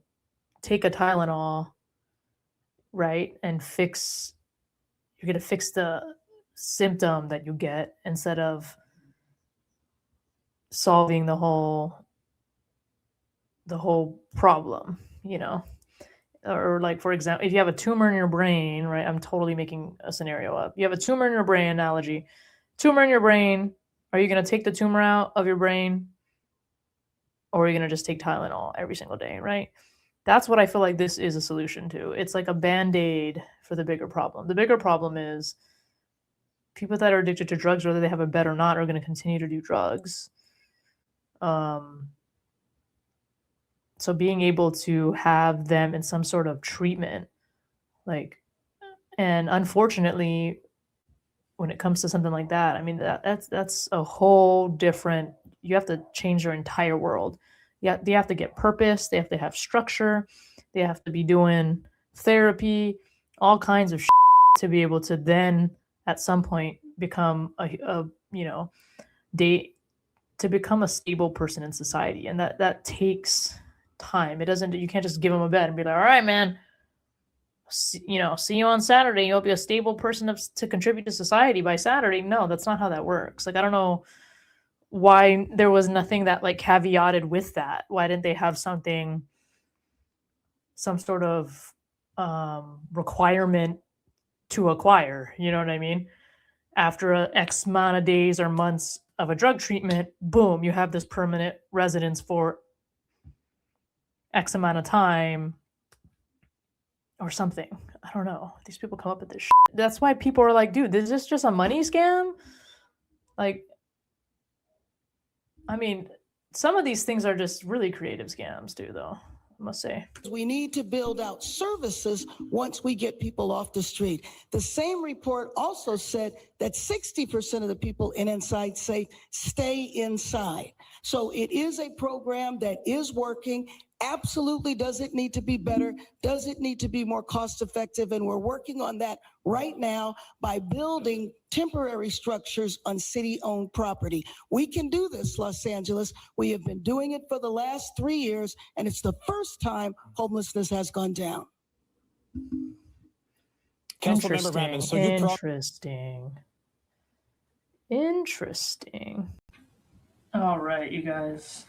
take a Tylenol, right, and you're going to fix the symptom that you get instead of solving the whole problem, you know. Or like, for example, if you have a tumor in your brain, right, I'm totally making a scenario up. You have a tumor in your brain, analogy, tumor in your brain. Are you going to take the tumor out of your brain, or are you going to just take Tylenol every single day, right? That's what I feel like this is a solution to. It's like a Band-Aid for the bigger problem. The bigger problem is people that are addicted to drugs, whether they have a bed or not, are going to continue to do drugs. So being able to have them in some sort of treatment, like, and unfortunately, when it comes to something like that, I mean, that's a whole different, you have to change your entire world. Yeah, they have to get purpose, they have to have structure, they have to be doing therapy, all kinds of to be able to then at some point become a you know, to become a stable person in society. And that takes time. It doesn't, you can't just give them a bed and be like, all right, man, see you on Saturday. You'll be a stable person to contribute to society by Saturday. No, that's not how that works. Like, I don't know why there was nothing that like caveated with that. Why didn't they have some sort of requirement to acquire, you know what I mean? After a X amount of days or months of a drug treatment, boom, you have this permanent residence for X amount of time or something. I don't know. These people come up with this shit. That's why people are like, dude, is this just a money scam? Like, I mean, some of these things are just really creative scams too, though, I must say. we need to build out services once we get people off the street. The same report also said that 60% of the people in Inside Safe stay inside. So it is a program that is working. Absolutely. Does it need to be better? Does it need to be more cost effective? And we're working on that right now by building temporary structures on city-owned property. We can do this, Los Angeles. We have been doing it for the last 3 years, and it's the first time homelessness has gone down. Councilmember Raman, so you Interesting. All right, you guys.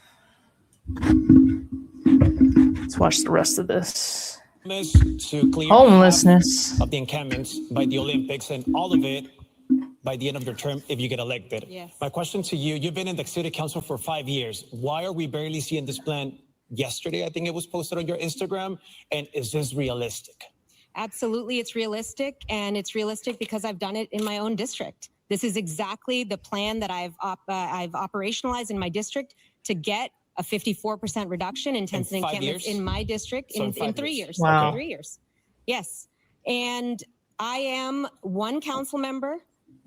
Let's watch the rest of this. To clear Homelessness. half of the encampments by the Olympics and all of it by the end of your term if you get elected. Yes. My question to you, you've been in the city council for 5 years. Why are we barely seeing this plan yesterday? I think it was posted on your Instagram. And is this realistic? Absolutely, it's realistic, and it's realistic because I've done it in my own district. This is exactly the plan that I've operationalized in my district to get a 54% reduction in tents and encampments in my district in 3 years. Wow. In 3 years. Yes. And I am one council member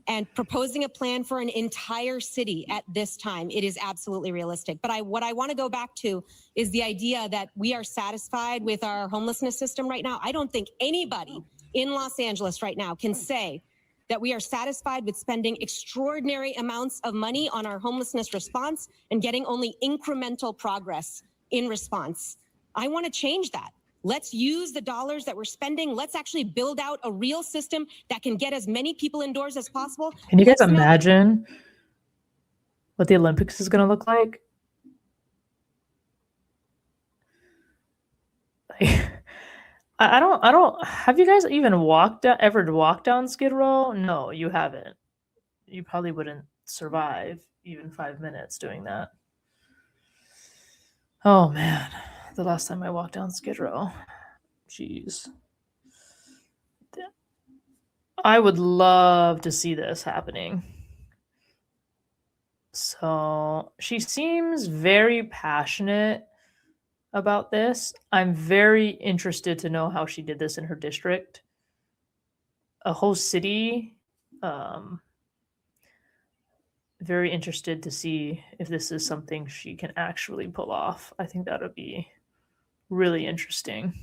and proposing a plan for an entire city at this time. It is absolutely realistic. But what I want to go back to is the idea that we are satisfied with our homelessness system right now. I don't think anybody in Los Angeles right now can say that we are satisfied with spending extraordinary amounts of money on our homelessness response and getting only incremental progress in response. I want to change that. Let's use the dollars that we're spending. Let's actually build out a real system that can get as many people indoors as possible. Can you guys imagine what the Olympics is going to look like? I don't, have you guys even ever walked down Skid Row? No, you haven't. You probably wouldn't survive even 5 minutes doing that. Oh man, the last time I walked down Skid Row, jeez. I would love to see this happening. So she seems very passionate about this. I'm very interested to know how she did this in her district. A whole city. Very interested to see if this is something she can actually pull off. I think that would be really interesting.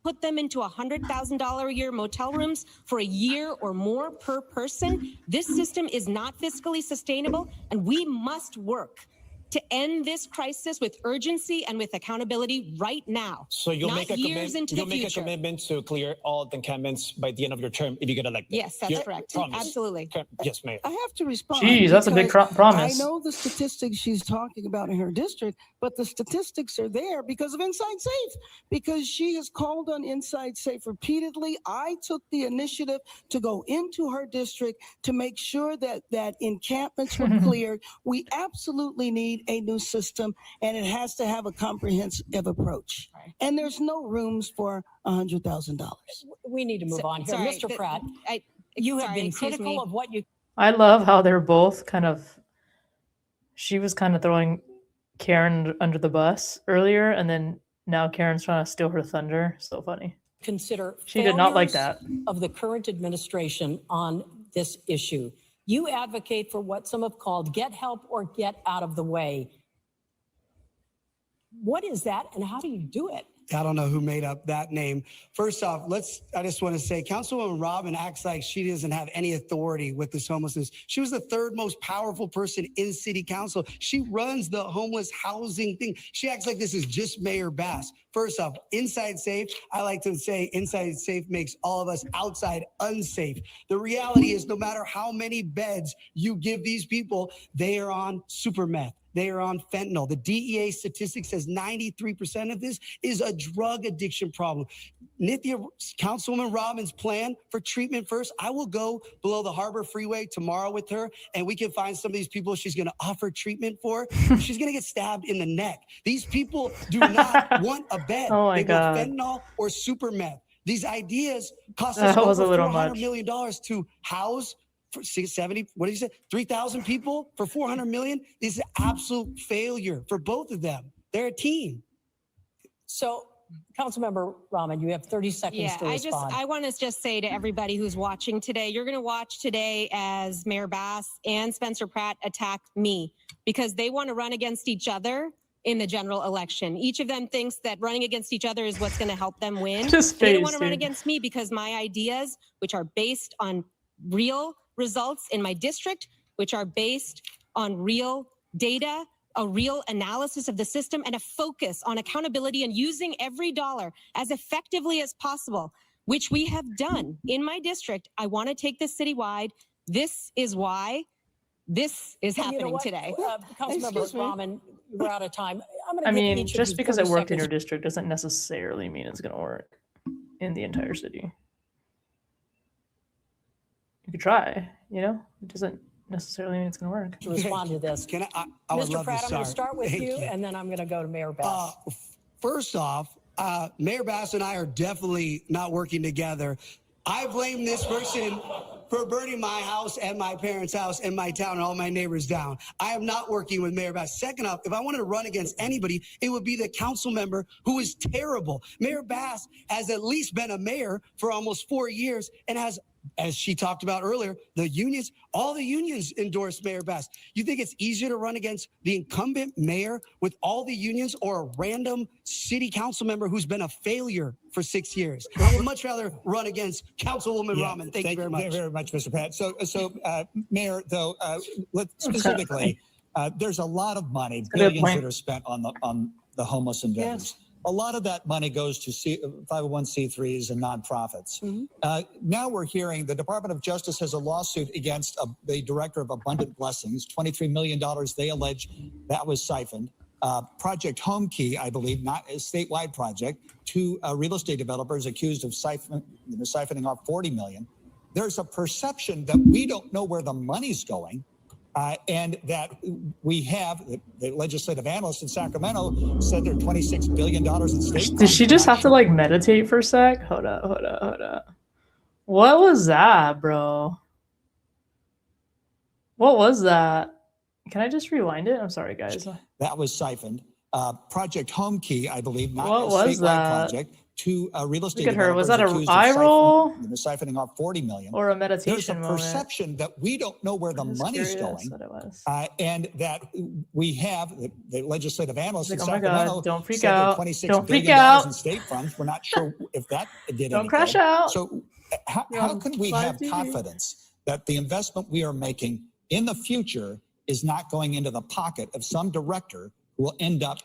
Put them into $100,000 a year motel rooms for a year or more per person. This system is not fiscally sustainable, and we must work to end this crisis with urgency and with accountability right now. So you'll not make a years into the make a future. commitment to clear all the encampments by the end of your term if you get elected. Yes, that's correct. Promise. Absolutely. Okay. Yes, Mayor. I have to respond. Jeez, that's a big because promise. I know the statistics she's talking about in her district, but the statistics are there because of Inside Safe, because she has called on Inside Safe repeatedly. I took the initiative to go into her district to make sure that encampments were cleared. We absolutely need a new system, and it has to have a comprehensive approach. Right. And there's no rooms for $100,000. We need to move on here. Sorry, Mr. Pratt, you have been excuse critical me. of what you I love how they're both she was kind of throwing Karen under the bus earlier, and then now Karen's trying to steal her thunder. So funny. consider She did not like failures that. of the current administration on this issue. You advocate for what some have called get help or get out of the way. What is that, and how do you do it? I don't know who made up that name. First off, I just want to say, Councilwoman Robin acts like she doesn't have any authority with this homelessness. She was the third most powerful person in city council. She runs the homeless housing thing. She acts like this is just Mayor Bass. First off, Inside Safe, I like to say Inside Safe makes all of us outside unsafe. The reality is no matter how many beds you give these people, they are on super meth. They are on fentanyl. The DEA statistic says 93% of this is a drug addiction problem. Nithya, Councilwoman Robin's plan for treatment first, I will go below the Harbor Freeway tomorrow with her, and we can find some of these people she's going to offer treatment for. She's going to get stabbed in the neck. These people do not want a bed. Oh my they God. want fentanyl or super meth. These ideas cost us That was over a little $400 much. million to house for 70, what did you say? 3,000 people for 400 million? This is absolute failure for both of them. They're a team. So, Councilmember Rahman, you have 30 seconds to respond. I want to just say to everybody who's watching today, you're going to watch today as Mayor Bass and Spencer Pratt attack me because they want to run against each other in the general election. Each of them thinks that running against each other is what's going to help them win. Just They don't face, want to run dude. against me because my ideas, which are based on real results in my district, which are based on real data, a real analysis of the system, and a focus on accountability and using every dollar as effectively as possible, which we have done in my district. I want to take this citywide. This is why this is And you know happening what? today. Councilmember Excuse me. Rahman, we're out of time. I'm going I to give mean, each of just you because it 30 worked in seconds. your district doesn't necessarily mean it's going to work in the entire city. You could try, you know? It doesn't necessarily mean it's going to work. to respond to this. Can I would Mr. love Pratt, to I'm going to start with Thank you, and then I'm going to go to Mayor Bass. First off, Mayor Bass and I are definitely not working together. I blame this person for burning my house and my parents' house and my town and all my neighbors down. I am not working with Mayor Bass. Second off, if I wanted to run against anybody, it would be the council member who is terrible. Mayor Bass has at least been a mayor for almost 4 years and has, as she talked about earlier, the unions, all the unions endorsed Mayor Bass. You think it's easier to run against the incumbent mayor with all the unions or a random city council member who's been a failure for 6 years? I would much rather run against Councilwoman Rahman. Thank you very much. Thank you very much, Mr. Pratt. Mayor, though, specifically, there's a lot of money, billions that are spent on the homeless endeavors. Yes. A lot of that money goes to 501c3s and nonprofits. Now we're hearing the Department of Justice has a lawsuit against the director of Abundant Blessings, $23 million they allege that was siphoned. Project Home Key, I believe, not a statewide project, two real estate developers accused of siphoning off $40 million. There's a perception that we don't know where the money's going. And that we have, the legislative analyst in Sacramento said there are $26 billion in state. Did she just have to like meditate for a sec? Hold up. What was that, bro? What was that? Can I just rewind it? I'm sorry, guys. That was siphoned. Project Home Key, I believe, not What a was statewide that? project. Two real estate Look at her. Was that developers a accused of eye roll siphoning off $40 million. or a There's a meditation moment? perception that we don't know where the I'm just money's curious going. what it was. And that we have, the legislative analyst in Like, oh my Sacramento God, don't freak said there are out. $26 Don't freak billion out. in state funds. We're not sure if that did Don't anything. crash out. So how can we live have TV. confidence that the investment we are making in the future is not going into the pocket of some director who will end up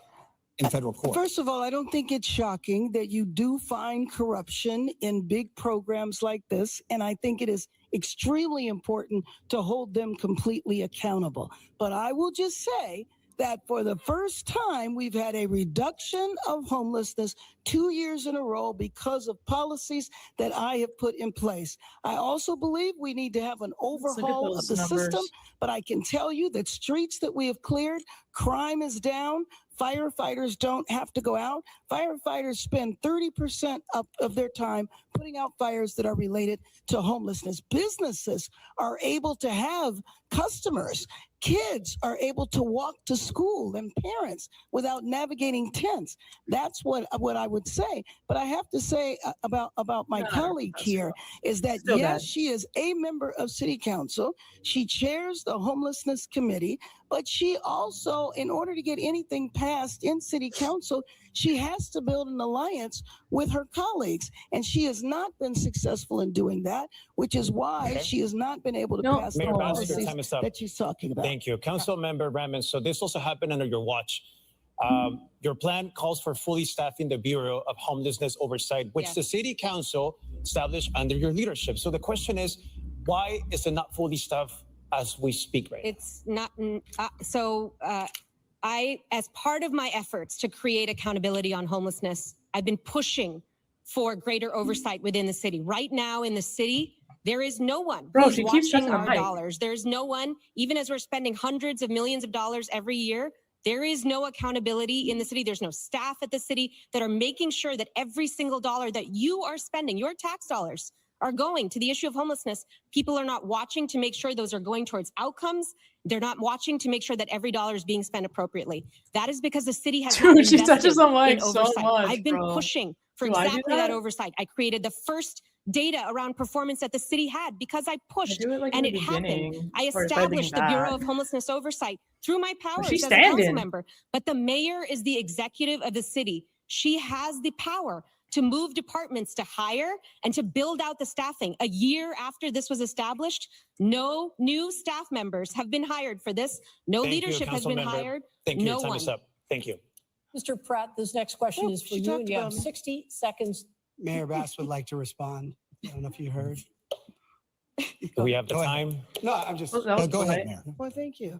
in federal court? First of all, I don't think it's shocking that you do find corruption in big programs like this. And I think it is extremely important to hold them completely accountable. But I will just say that for the first time, we've had a reduction of homelessness 2 years in a row because of policies that I have put in place. I also believe we need to have an overhaul of those the numbers. system, but I can tell you that streets that we have cleared, crime is down. Firefighters don't have to go out. Firefighters spend 30% of their time putting out fires that are related to homelessness. Businesses are able to have customers. Kids are able to walk to school and parents without navigating tents. That's what I would say. But I have to say about my colleague here is that, Still yes, bad. she is a member of city council. She chairs the homelessness committee, but she also, in order to get anything passed in city council, she has to build an alliance with her colleagues. And she has not been successful in doing that, which is why she has not been able to pass the Mayor Bass, your policies time is up. that she's talking about. Thank you. Council Member Rahman, so this also happened under your watch. Your plan calls for fully staffing the Bureau of Homelessness Oversight, which Yes. the City Council established under your leadership. So the question is, why is it not fully staffed as we speak right now? It's not, I, as part of my efforts to create accountability on homelessness, I've been pushing for greater oversight within the city. Right now in the city, there is no one Bro, who's she keeps watching touching the our mic. dollars. There's no one, even as we're spending hundreds of millions of dollars every year, there is no accountability in the city. There's no staff at the city that are making sure that every single dollar that you are spending, your tax dollars, are going to the issue of homelessness. People are not watching to make sure those are going towards outcomes. They're not watching to make sure that every dollar is being spent appropriately. That is because the city has not Dude, she invested touches the mic in so oversight. much, I've been bro. pushing for Do I do exactly that that? oversight. I created the first data around performance that the city had because I I pushed do it like and in the it happened. beginning. I or if I lean established the Bureau back. of Homelessness Oversight through my powers she's as a council standing. member. But the mayor is the executive of the city. She has the power to move departments to hire and to build out the staffing. A year after this was established, no new staff members have been hired for this. No Thank you, leadership has been Councilmember. hired. Thank you. No Your time one. is up. Thank you. Mr. Pratt, this next question Oh, is for she you, talked and you have about me. 60 seconds. Mayor Bass would like to respond. I don't know if you heard. Do we have the Go ahead. time? No, I'm just. That was Go ahead, polite. Mayor. Well, thank you.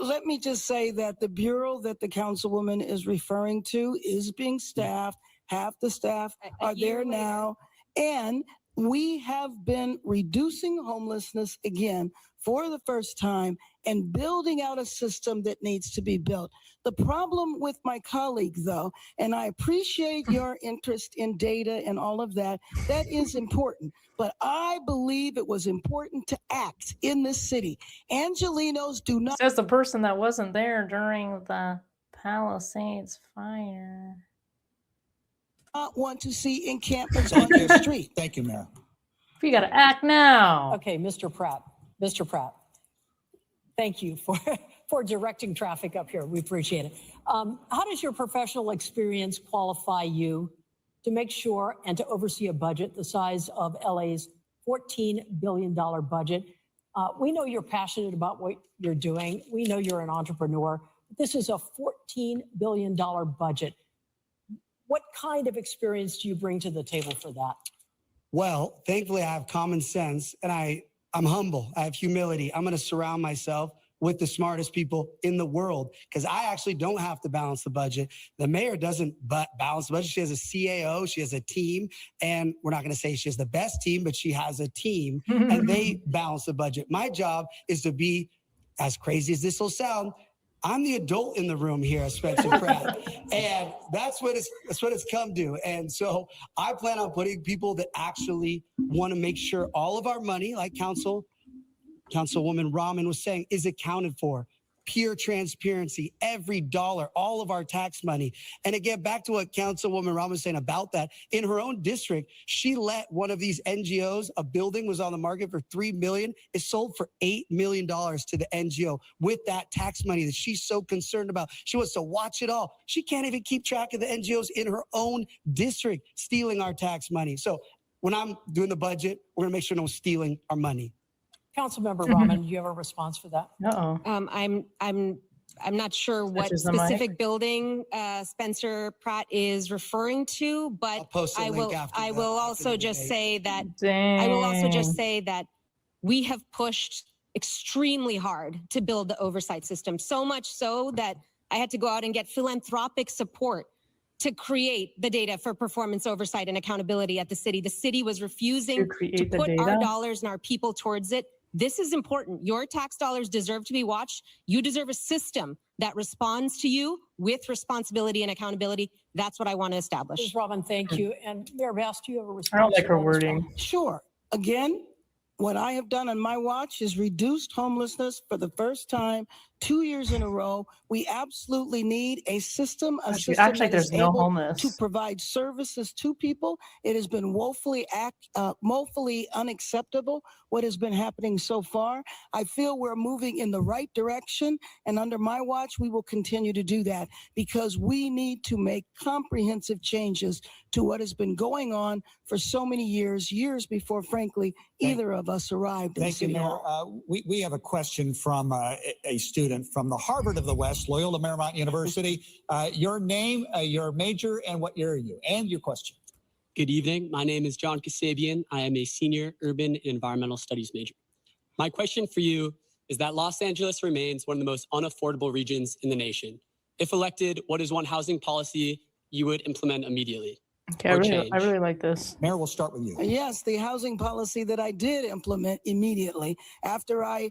Let me just say that the bureau that the councilwoman is referring to is being staffed. Half the staff are there now. And we have been reducing homelessness again for the first time and building out a system that needs to be built. The problem with my colleague, though, and I appreciate your interest in data and all of that, that is important. But I believe it was important to act in this city. Angelenos do not Says the person that wasn't there during the Palisades fire. want to see encampments on your street. Thank you, Mayor. We got to act now. Okay, Mr. Pratt. Mr. Pratt, thank you for directing traffic up here. We appreciate it. How does your professional experience qualify you to make sure and to oversee a budget the size of LA's $14 billion budget? We know you're passionate about what you're doing. We know you're an entrepreneur. This is a $14 billion budget. What kind of experience do you bring to the table for that? Well, thankfully, I have common sense and I'm humble. I have humility. I'm going to surround myself with the smartest people in the world because I actually don't have to balance the budget. The mayor doesn't balance the budget. She has a CAO, she has a team, and we're not going to say she has the best team, but she has a team and they balance the budget. My job is to be, as crazy as this will sound, I'm the adult in the room here, Spencer Pratt, and that's what it's come to. And so I plan on putting people that actually want to make sure all of our money, like Councilwoman Rahman was saying, is accounted for. Pure transparency, every dollar, all of our tax money. And again, back to what Councilwoman Rahman was saying about that, in her own district, she let one of these NGOs, a building was on the market for $3 million. It sold for $8 million to the NGO with that tax money that she's so concerned about. She wants to watch it all. She can't even keep track of the NGOs in her own district stealing our tax money. So when I'm doing the budget, we're gonna make sure no one's stealing our money. Councilmember Rahman, do you have a response for that? Uh-oh. I'm not sure what Touches the mic. specific building Spencer Pratt is referring to, I'll but post a I link will. after I the- will after also the just debate. say that. Dang. I will also just say that we have pushed extremely hard to build the oversight system. So much so that I had to go out and get philanthropic support to create the data for performance oversight and accountability at the city. The city was refusing To to create the put our data? dollars and our people towards it. This is important. Your tax dollars deserve to be watched. You deserve a system that responds to you with responsibility and accountability. That's what I want to establish. Ms. Rahman, thank you. And Mayor Bass, do you have a response? I don't like to her that as well? wording. Sure. Again, what I have done on my watch is reduced homelessness for the first time 2 years in a row. We absolutely need a system, Actually, that there's is no able homeless. to provide services to people. It has been woefully unacceptable what has been happening so far. I feel we're moving in the right direction, and under my watch, we will continue to do that because we need to make comprehensive changes to what has been going on for so many years before, frankly, either of us arrived in Thank you, City Mayor. Hall. We have a question from a student from the Harvard of the West, Loyola Marymount University. Your name, your major, and what year are you? And your question. Good evening. My name is John Kasabian. I am a senior urban and environmental studies major. My question for you is that Los Angeles remains one of the most unaffordable regions in the nation. If elected, what is one housing policy you would implement immediately? Okay, I or really like this. Mayor, we'll start with you. Yes, the housing policy that I did implement immediately after I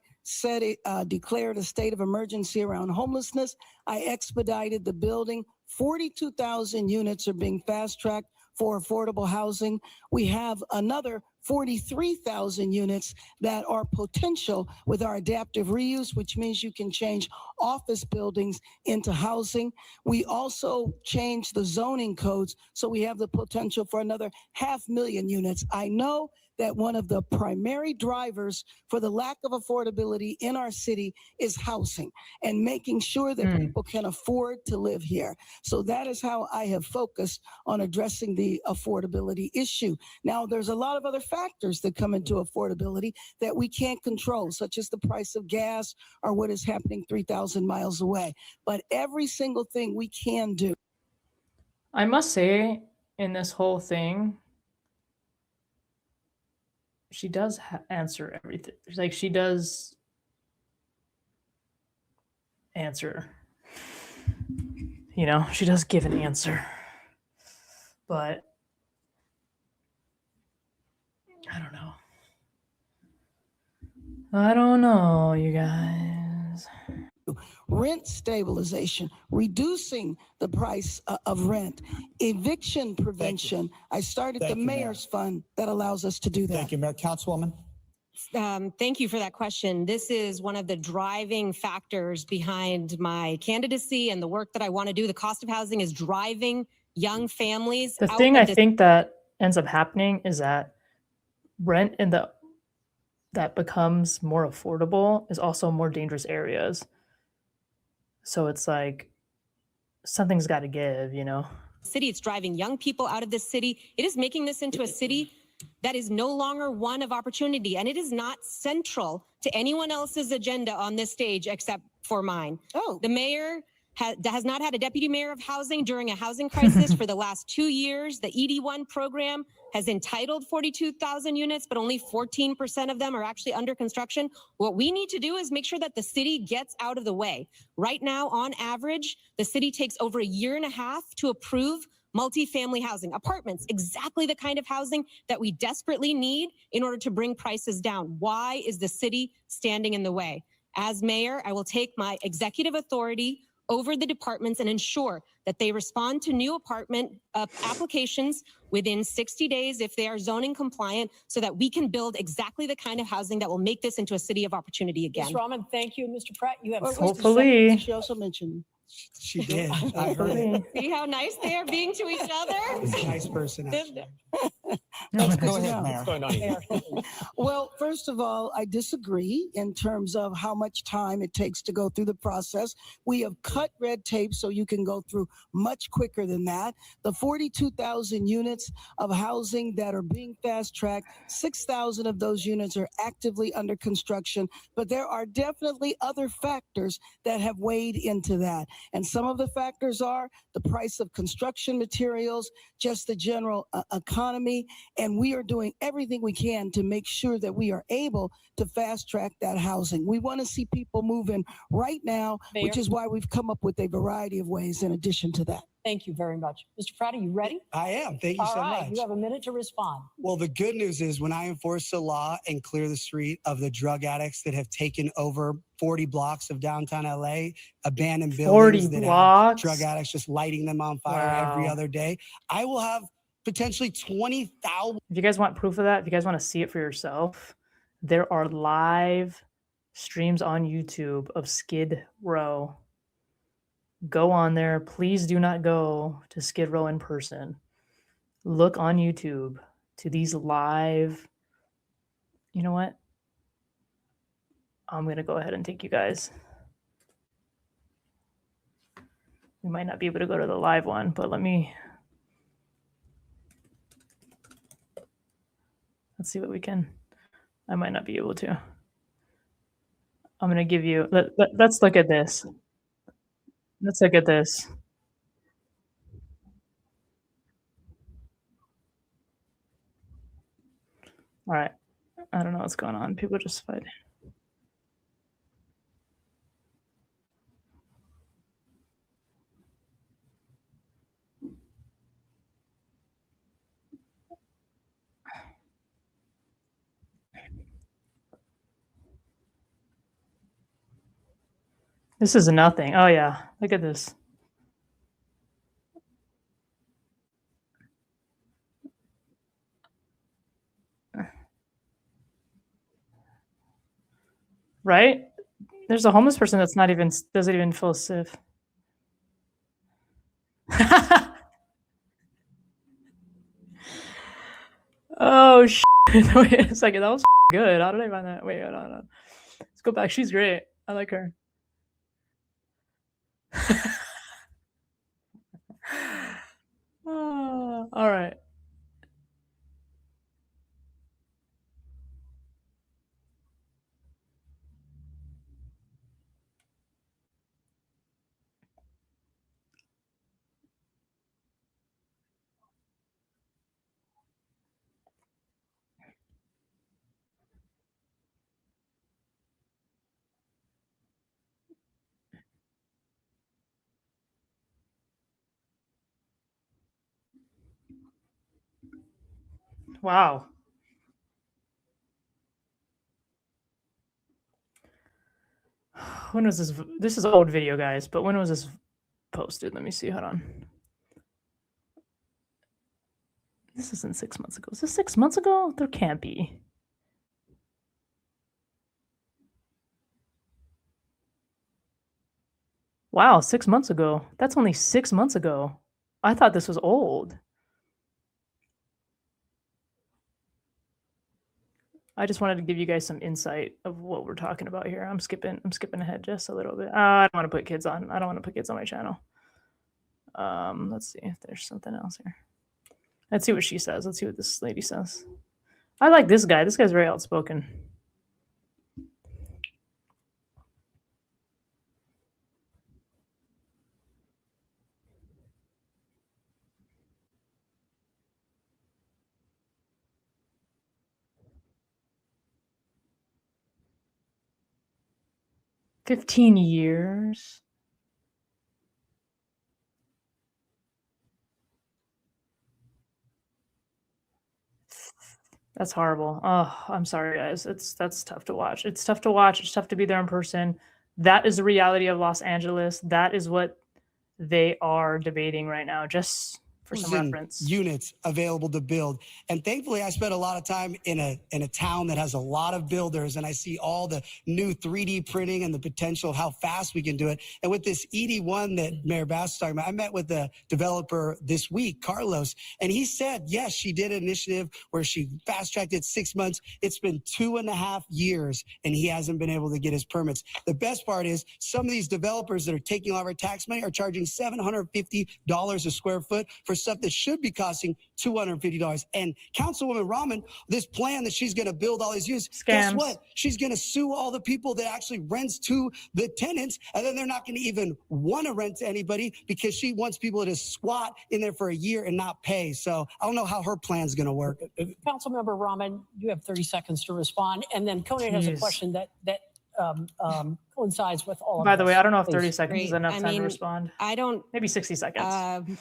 declared a state of emergency around homelessness, I expedited the building. 42,000 units are being fast-tracked for affordable housing. We have another 43,000 units that are potential with our adaptive reuse, which means you can change office buildings into housing. We also changed the zoning codes, so we have the potential for another 500,000 units. I know that one of the primary drivers for the lack of affordability in our city is housing and making sure that people can afford to live here. So that is how I have focused on addressing the affordability issue. Now, there's a lot of other factors that come into affordability that we can't control, such as the price of gas or what is happening 3,000 miles away. But every single thing we can do. I must say, in this whole thing, she does answer everything. Like, she does answer. You know, she does give an answer. But I don't know. I don't know, you guys. Rent stabilization, reducing the price of rent, eviction prevention. I started Thank the you, Mayor. mayor's fund that allows us to do that. Thank you, Mayor. Councilwoman? Thank you for that question. This is one of the driving factors behind my candidacy and the work that I want to do. The cost of housing is driving young families The out thing of I this. think that ends up happening is that rent in the that becomes more affordable is also more dangerous areas. So it's like something's got to give, you know. City. It's driving young people out of this city. It is making this into a city that is no longer one of opportunity, and it is not central to anyone else's agenda on this stage except for mine. Oh, The mayor has not had a deputy mayor of housing during a housing crisis for the last 2 years. The ED1 program has entitled 42,000 units, but only 14% of them are actually under construction. What we need to do is make sure that the city gets out of the way. Right now, on average, the city takes over a year and a half to approve multifamily housing, apartments, exactly the kind of housing that we desperately need in order to bring prices down. Why is the city standing in the way? As mayor, I will take my executive authority over the departments and ensure that they respond to new apartment applications within 60 days if they are zoning compliant, so that we can build exactly the kind of housing that will make this into a city of opportunity again. Ms. Rahman, thank you. Mr. Pratt, you have Well, 60 hopefully. seconds. she also mentioned. She did. I heard it. See how nice they are being to each other? She's a nice person. actually. That's good Go to ahead, know. Mayor. What's going on here? Well, first of all, I disagree in terms of how much time it takes to go through the process. We have cut red tape so you can go through much quicker than that. The 42,000 units of housing that are being fast tracked, 6,000 of those units are actively under construction, but there are definitely other factors that have weighed into that. And some of the factors are the price of construction materials, just the general economy, and we are doing everything we can to make sure that we are able to fast track that housing. We want to see people moving right now, Mayor? which is why we've come up with a variety of ways in addition to that. Thank you very much. Mr. Pratt, are you ready? I am. Thank you All so right, much. you have a minute to respond. Well, the good news is when I enforce the law and clear the street of the drug addicts that have taken over 40 blocks of downtown LA, abandoned 40 buildings that have blocks? drug addicts just lighting them on fire every Wow. other day, I will have potentially 20,000. If you guys want proof of that, if you guys want to see it for yourself, there are live streams on YouTube of Skid Row. Go on there. Please do not go to Skid Row in person. Look on YouTube to these live. You know what? I'm going to go ahead and take you guys. We might not be able to go to the live one, but let's see what we can. I might not be able to. I'm going to give you, let's look at this. Let's look at this. All right. I don't know what's going on. People just fight. This is nothing. Oh, yeah. Look at this. Right? There's a homeless person that's doesn't even feel safe. Oh, shit. Wait a second. That was good. How did I find that? Wait, hold on. Let's go back. She's great. I like her. All right. Wow. When was this? This is old video, guys, but when was this posted? Let me see. Hold on. This isn't 6 months ago. Is this 6 months ago? There can't be. Wow, 6 months ago. That's only 6 months ago. I thought this was old. I just wanted to give you guys some insight of what we're talking about here. I'm skipping ahead just a little bit. I don't want to put kids on. I don't want to put kids on my channel. Let's see if there's something else here. Let's see what she says. Let's see what this lady says. I like this guy. This guy's very outspoken. "15 years?" That's horrible. Oh, I'm sorry, guys. That's tough to watch. It's tough to watch. It's tough to be there in person. That is the reality of Los Angeles. That is what they are debating right now, just for some reference. Units available to build. And thankfully, I spent a lot of time in a town that has a lot of builders, and I see all the new 3D printing and the potential of how fast we can do it. And with this ED1 that Mayor Bass is talking about, I met with the developer this week, Carlos, and he said, yes, she did an initiative where she fast-tracked it 6 months. It's been 2.5 years, and he hasn't been able to get his permits. The best part is some of these developers that are taking all of our tax money are charging $750 a square foot for stuff that should be costing $250. And Councilwoman Rahman, this plan that she's going to build all these units, guess what? She's going to sue all the people that actually rents to the tenants, and then they're not going to even want to rent to anybody because she wants people to squat in there for a year and not pay. So I don't know how her plan's going to work. Councilmember Rahman, you have 30 seconds to respond. And then Conan has a question that coincides with all of By the way, this. I don't know if 30 Please. seconds is enough time to respond. I don't. Maybe 60 seconds.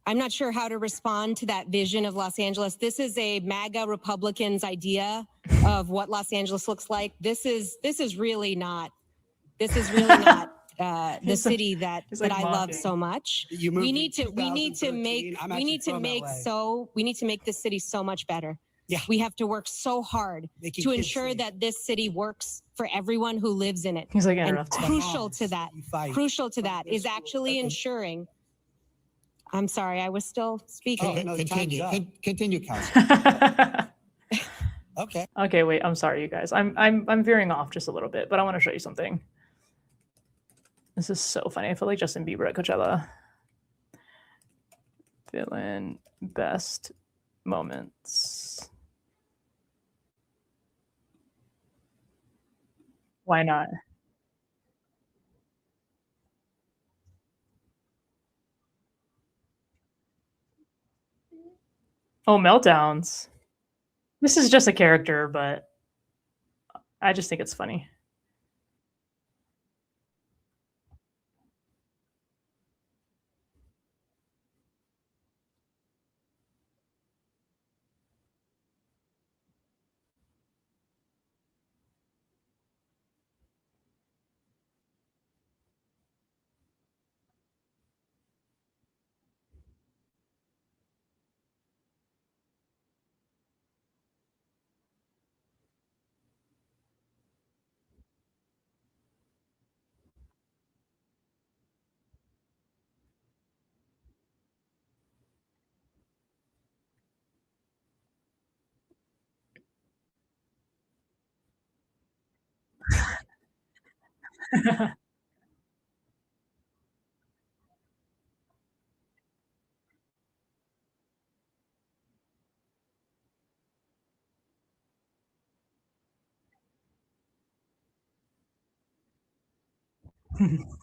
I'm not sure how to respond to that vision of Los Angeles. This is a MAGA Republicans' idea of what Los Angeles looks like. This is really not. This is really not the city that like I love so much. We need to make this city so much better. Yeah. We have to work so hard to ensure that this city works for everyone who lives in it. He's like, and crucial to that is actually ensuring. I'm sorry, I was still speaking. Continue, Council. Okay. Okay, wait. I'm sorry, you guys. I'm veering off just a little bit, but I want to show you something. This is so funny. I feel like Justin Bieber at Coachella. Villain best moments. Why not? Oh, meltdowns. This is just a character, but I just think it's funny.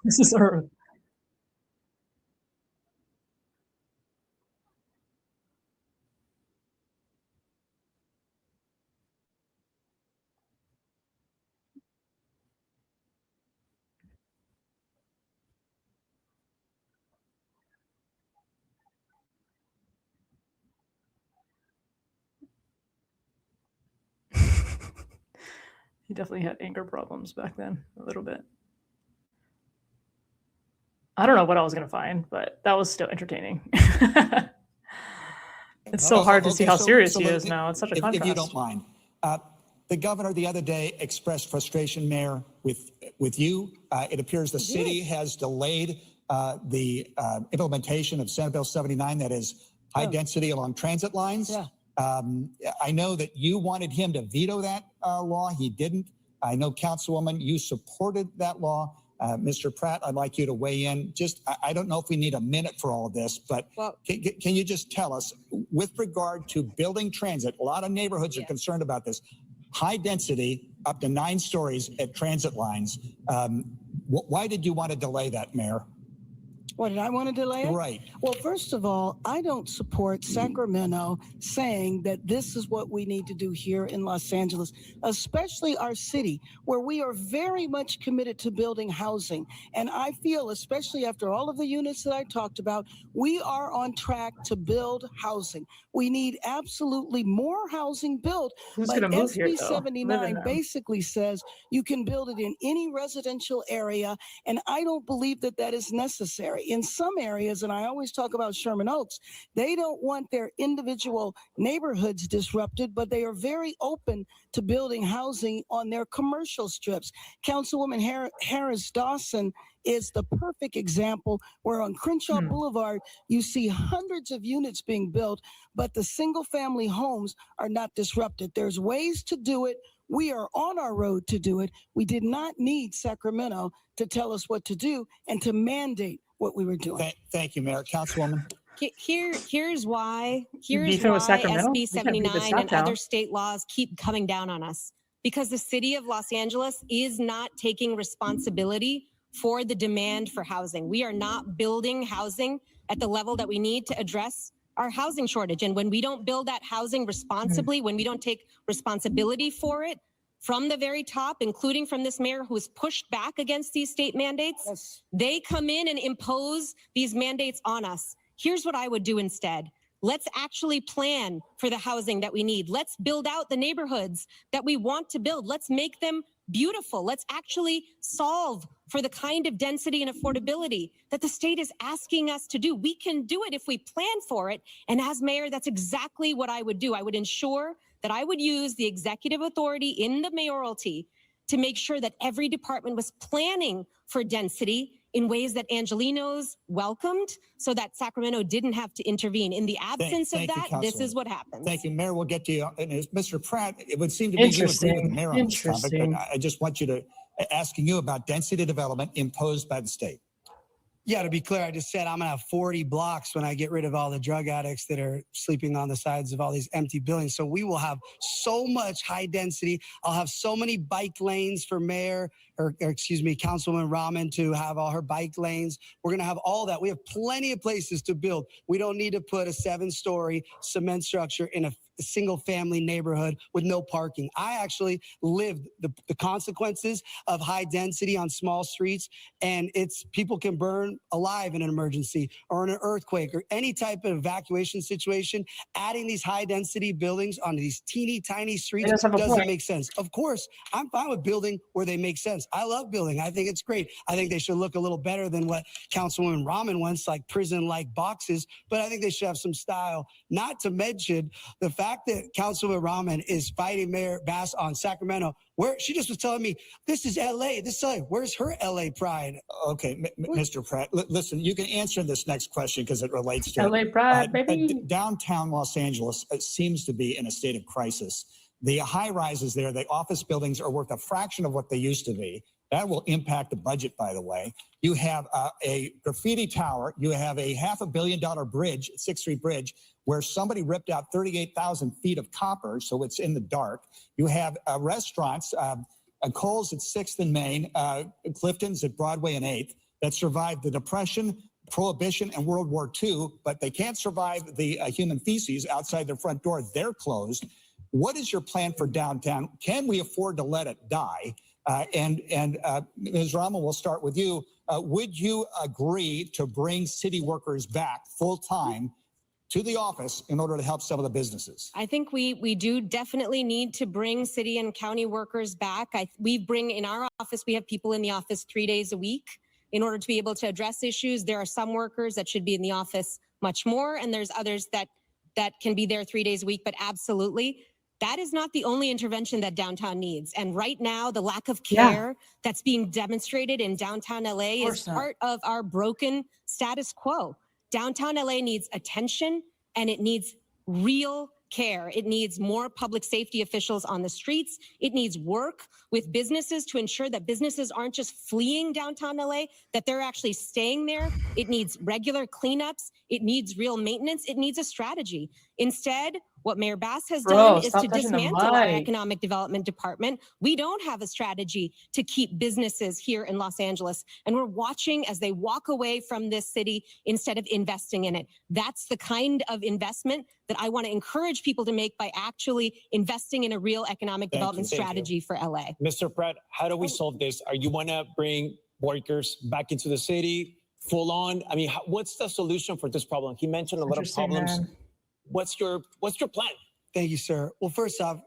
This is her. He definitely had anger problems back then, a little bit. I don't know what I was going to find, but that was still entertaining. It's so hard to see how serious he is now. It's such a contrast. If you don't mind, the governor the other day expressed frustration, Mayor, with you. It appears the city has delayed the implementation of Senate Bill 79, that is high density along transit lines. Yeah. I know that you wanted him to veto that law. He didn't. I know, Councilwoman, you supported that law. Mr. Pratt, I'd like you to weigh in. I don't know if we need a minute for all of this, but can you just tell us, with regard to building transit, a lot of neighborhoods are concerned about this, high density up to 9 stories at transit lines. Why did you want to delay that, Mayor? What, did I want to delay it? Right. Well, first of all, I don't support Sacramento saying that this is what we need to do here in Los Angeles, especially our city, where we are very much committed to building housing. And I feel, especially after all of the units that I talked about, we are on track to build housing. We need absolutely more housing built. Who's But going to move here, SB though? 79 basically says you can build it in any residential area, and I don't believe that that is necessary. In some areas, and I always talk about Sherman Oaks, they don't want their individual neighborhoods disrupted, but they are very open to building housing on their commercial strips. Councilwoman Harris Dawson is the perfect example where on Crenshaw Boulevard, you see hundreds of units being built, but the single family homes are not disrupted. There's ways to do it. We are on our road to do it. We did not need Sacramento to tell us what to do and to mandate what we were doing. Thank you, Mayor. Councilwoman. Here's why Beefing with Sacramento? SB 79 and other state laws keep coming down on us. Because the city of Los Angeles is not taking responsibility for the demand for housing. We are not building housing at the level that we need to address our housing shortage. And when we don't build that housing responsibly, when we don't take responsibility for it from the very top, including from this mayor who has pushed back against these state mandates, they come in and impose these mandates on us. Here's what I would do instead. Let's actually plan for the housing that we need. Let's build out the neighborhoods that we want to build. Let's make them beautiful. Let's actually solve for the kind of density and affordability that the state is asking us to do. We can do it if we plan for it. And as mayor, that's exactly what I would do. I would ensure that I would use the executive authority in the mayoralty to make sure that every department was planning for density in ways that Angelenos welcomed, so that Sacramento didn't have to intervene. In the absence of that, this is what happens. Thank you, Mayor. We'll get to you. And Mr. Pratt, it would seem to me you agree with the mayor on this topic, but I just want you to asking you about density development imposed by the state. Yeah, to be clear, I just said I'm going to have 40 blocks when I get rid of all the drug addicts that are sleeping on the sides of all these empty buildings. So we will have so much high density. I'll have so many bike lanes for mayor, or excuse me, Councilwoman Rahman to have all her bike lanes. We're going to have all that. We have plenty of places to build. We don't need to put a 7-story cement structure in a single family neighborhood with no parking. I actually lived the consequences of high density on small streets, and it's people can burn alive in an emergency or in an earthquake or any type of evacuation situation. Adding these high density buildings on these teeny tiny streets doesn't make sense. Of course, I'm fine with building where they make sense. I love building. I think it's great. I think they should look a little better than what Councilwoman Rahman wants, like prison-like boxes, but I think they should have some style. Not to mention the fact that Councilwoman Rahman is fighting Mayor Bass on Sacramento, where she just was telling me, this is LA, this is LA. Where's her LA pride? Okay, Mr. Pratt, listen, you can answer this next question because it relates to LA pride, baby. Downtown Los Angeles seems to be in a state of crisis. The high rises there, the office buildings are worth a fraction of what they used to be. That will impact the budget, by the way. You have a graffiti tower. You have a $500 million bridge, 6th Street Bridge, where somebody ripped out 38,000 feet of copper, so it's in the dark. You have restaurants, Kohl's at 6th and Main, Clifton's at Broadway and 8th, that survived the Depression, Prohibition, and World War II, but they can't survive the human feces outside their front door. They're closed. What is your plan for downtown? Can we afford to let it die? And Ms. Rahman, we'll start with you. Would you agree to bring city workers back full-time to the office in order to help some of the businesses? I think we do definitely need to bring city and county workers back. We bring in our office, we have people in the office 3 days a week in order to be able to address issues. There are some workers that should be in the office much more, and there's others that can be there 3 days a week, but absolutely. That is not the only intervention that downtown needs. And right now, the lack of care that's being demonstrated in downtown LA is part of our broken status quo. Downtown LA needs attention and it needs real care. It needs more public safety officials on the streets. It needs work with businesses to ensure that businesses aren't just fleeing downtown LA, that they're actually staying there. It needs regular cleanups. It needs real maintenance. It needs a strategy. Instead, what Mayor Bass has done is to dismantle our economic development department. We don't have a strategy to keep businesses here in Los Angeles, and we're watching as they walk away from this city instead of investing in it. That's the kind of investment that I want to encourage people to make by actually investing in a real economic development strategy for LA. Mr. Pratt, how do we solve this? Are you want to bring workers back into the city full on? I mean, what's the solution for this problem? He mentioned a lot of problems. What's your plan? Thank you, sir. Well, first off,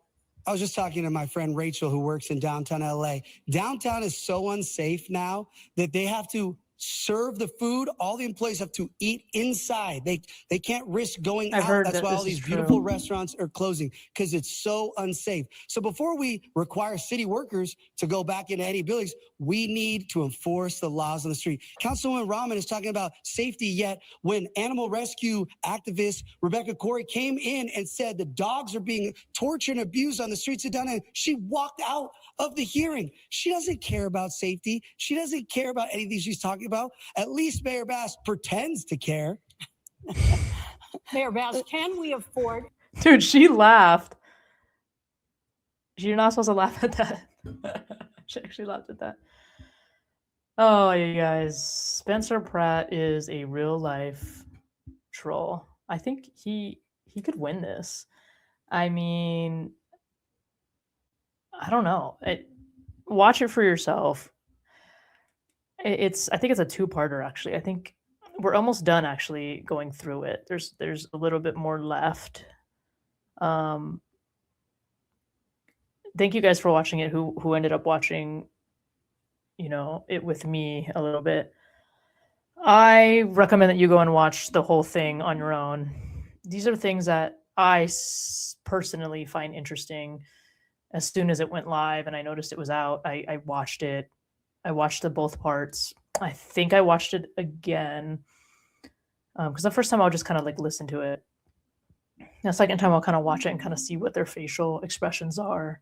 I was just talking to my friend Rachel, who works in downtown LA. Downtown is so unsafe now that they have to serve the food. All the employees have to eat inside. They can't risk going out. That's why all these beautiful restaurants are closing, because it's so unsafe. So before we require city workers to go back into any buildings, we need to enforce the laws on the street. Councilwoman Rahman is talking about safety, yet when animal rescue activist Rebecca Corey came in and said the dogs are being tortured and abused on the streets of downtown, she walked out of the hearing. She doesn't care about safety. She doesn't care about anything she's talking about. At least Mayor Bass pretends to care. Mayor Bass, can we afford? Dude, she laughed. You're not supposed to laugh at that. She actually laughed at that. Oh, you guys. Spencer Pratt is a real life troll. I think he could win this. I mean, I don't know. Watch it for yourself. I think it's a two-parter, actually. I think we're almost done actually going through it. There's a little bit more left. Thank you guys for watching it, who ended up watching, it with me a little bit. I recommend that you go and watch the whole thing on your own. These are things that I personally find interesting. As soon as it went live and I noticed it was out, I watched it. I watched the both parts. I think I watched it again because the first time I'll just kind of like listen to it. The second time I'll kind of watch it and kind of see what their facial expressions are,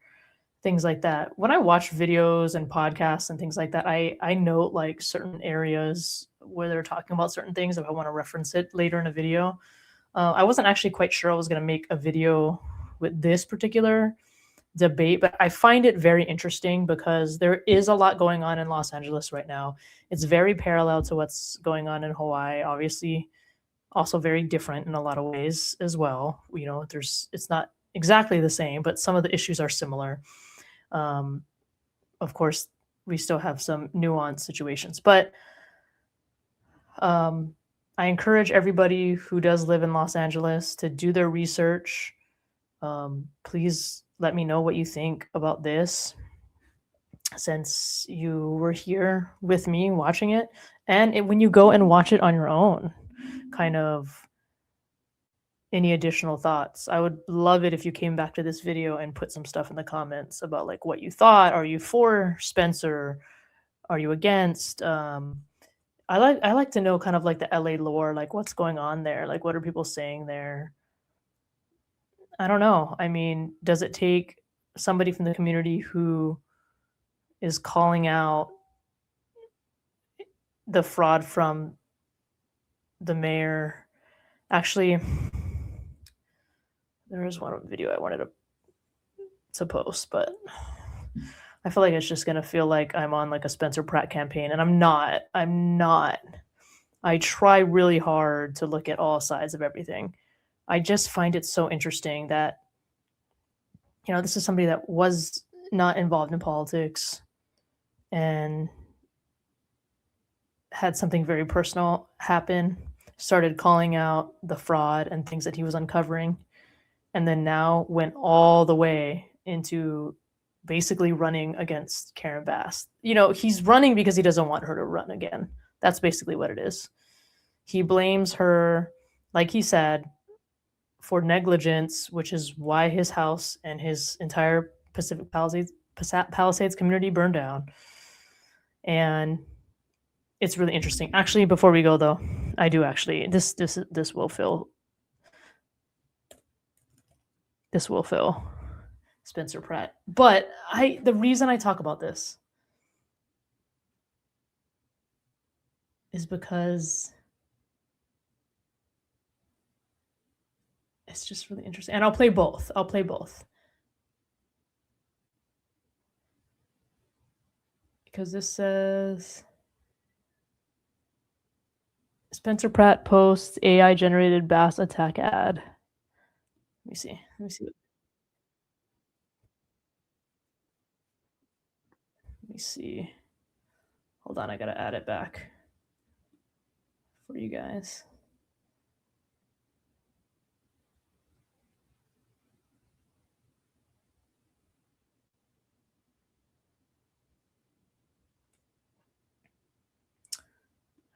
things like that. When I watch videos and podcasts and things like that, I note like certain areas where they're talking about certain things if I want to reference it later in a video. I wasn't actually quite sure I was going to make a video with this particular debate, but I find it very interesting because there is a lot going on in Los Angeles right now. It's very parallel to what's going on in Hawaii, obviously also very different in a lot of ways as well. It's not exactly the same, but some of the issues are similar. Of course, we still have some nuanced situations, but I encourage everybody who does live in Los Angeles to do their research. Please let me know what you think about this, since you were here with me watching it. And when you go and watch it on your own, kind of any additional thoughts. I would love it if you came back to this video and put some stuff in the comments about like what you thought. Are you for Spencer? Are you against? I like to know kind of like the LA lore, like what's going on there, like what are people saying there. I don't know. I mean, does it take somebody from the community who is calling out the fraud from the mayor? Actually, there is one video I wanted to post, but I feel like it's just going to feel like I'm on like a Spencer Pratt campaign, and I'm not. I try really hard to look at all sides of everything. I just find it so interesting that, this is somebody that was not involved in politics and had something very personal happen. started calling out the fraud and things that he was uncovering, and then now went all the way into basically running against Karen Bass. You know, he's running because he doesn't want her to run again. That's basically what it is. He blames her, like he said, for negligence, which is why his house and his entire Pacific Palisades community burned down. And it's really interesting. Actually, before we go though, I do actually this will fill Spencer Pratt. But the reason I talk about this is because it's just really interesting. And I'll play both. Because this says Spencer Pratt posts AI generated Bass attack ad. Let me see. Let me see. Hold on, I gotta add it back for you guys.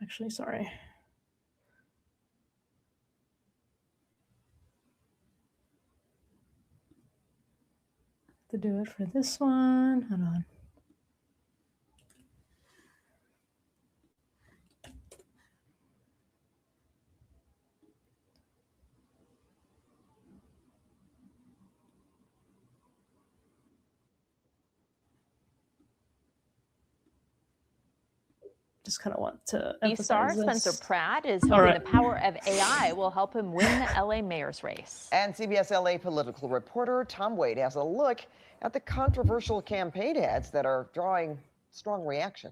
Actually, sorry. To do it for this one. Hold on. Just kind of want to emphasize star this. Spencer Pratt is hoping the power of AI will help him win the LA mayor's race. And CBS LA political reporter Tom Wade has a look at the controversial campaign ads that are drawing strong reaction.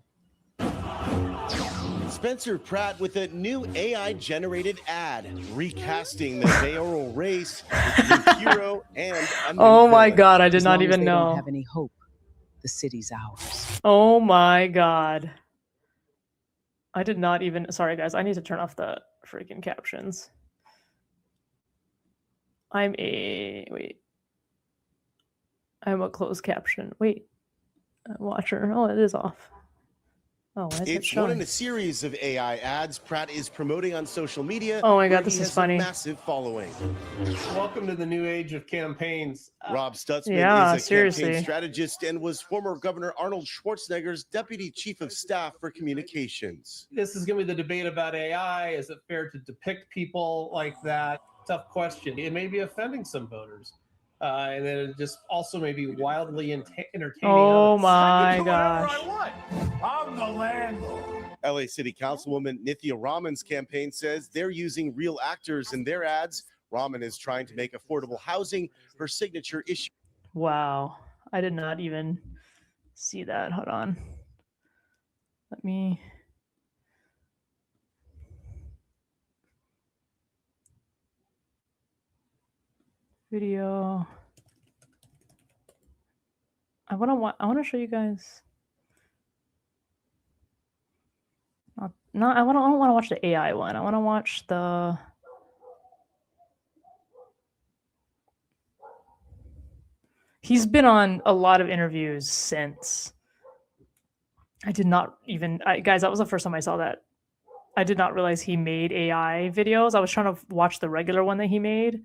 Spencer Pratt with a new AI-generated ad recasting the mayoral race with a new hero and a new Oh my villain. God, I did As not long as even they know. don't have any hope, the city's ours. Oh my God. I did not even, sorry guys, I need to turn off the freaking captions. I'm a closed caption. Wait, watcher. Oh, it is off. Oh, why is it It's showing? one in a series of AI ads Pratt is promoting on social media. Oh my God, where this he is has funny. A massive following. Welcome to the new age of campaigns. Rob Stutzman Yeah, is a seriously. campaign strategist and was former Governor Arnold Schwarzenegger's deputy chief of staff for communications. This is going to be the debate about AI. Is it fair to depict people like that? Tough question. It may be offending some voters. And then it just also may be wildly entertaining. Oh others. my I can do whatever gosh. I want. I'm the landlord. LA City Councilwoman Nithya Raman's campaign says they're using real actors in their ads. Raman is trying to make affordable housing her signature issue. Wow. I did not even see that. Hold on. Let me. Video. I want to show you guys. I don't want to watch the AI one. I want to watch the. He's been on a lot of interviews since. I did not even, guys, that was the first time I saw that. I did not realize he made AI videos. I was trying to watch the regular one that he made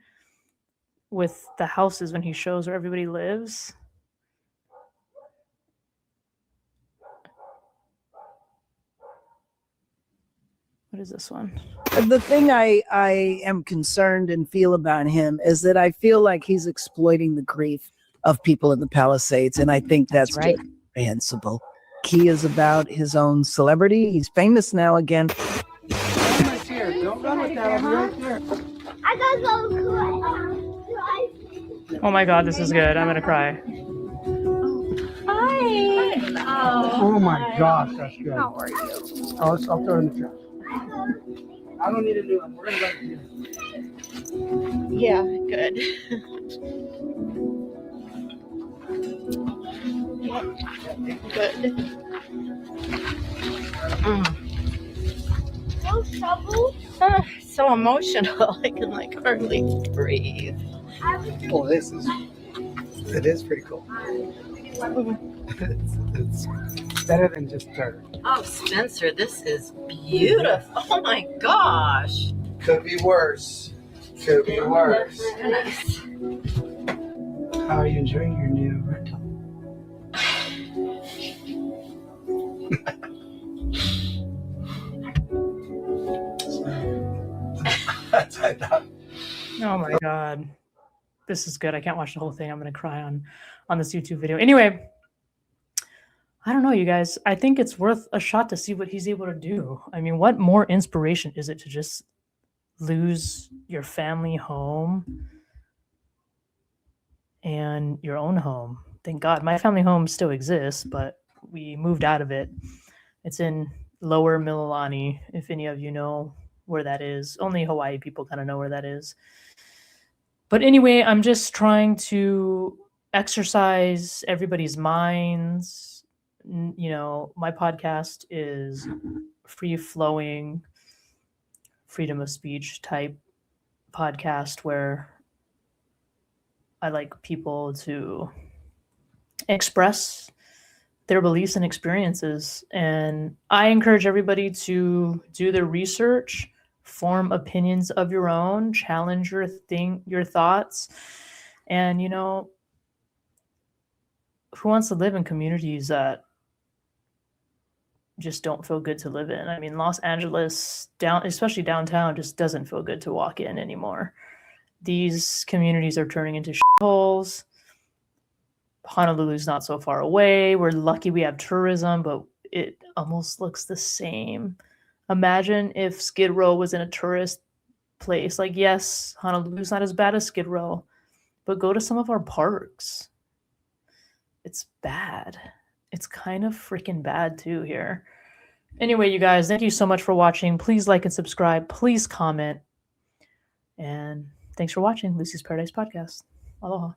with the houses when he shows where everybody lives. What is this one? The thing I am concerned and feel about him is that I feel like he's exploiting the grief of people in the Palisades, and I think that's right. reprehensible. He is about his own celebrity. He's famous now again. Don't run with that. I'll be right there. I gotta go cry. Oh my God, this is good. I'm gonna cry. Hi. Oh my gosh, that's good. How are you? I'll throw it in the trash. I don't need a new one. We're gonna let it here. Yeah, good. Good. no trouble? So emotional. I can like hardly breathe. Oh, it is pretty cool. It's better than just dirt. Oh, Spencer, this is beautiful. Oh my gosh. Could be worse. Could be worse. Goodness. How are you enjoying your new rental? Oh my god. This is good. I can't watch the whole thing. I'm going to cry on this YouTube video. Anyway, I don't know, you guys. I think it's worth a shot to see what he's able to do. I mean, what more inspiration is it to just lose your family home and your own home? Thank God my family home still exists, but we moved out of it. It's in Lower Mililani, if any of you know where that is. Only Hawaii people kind of know where that is. But anyway, I'm just trying to exercise everybody's minds. You know, my podcast is free-flowing, freedom of speech type podcast where I like people to express their beliefs and experiences. And I encourage everybody to do their research, form opinions of your own, challenge your thoughts. And, you know, who wants to live in communities that just don't feel good to live in? I mean, Los Angeles, especially downtown, just doesn't feel good to walk in anymore. These communities are turning into shitholes. Honolulu's not so far away. We're lucky we have tourism, but it almost looks the same. Imagine if Skid Row was in a tourist place. Like, yes, Honolulu's not as bad as Skid Row, but go to some of our parks. It's bad. It's kind of freaking bad too here. Anyway, you guys, thank you so much for watching. Please like and subscribe. Please comment. And thanks for watching Lucy's Paradise Podcast. Aloha.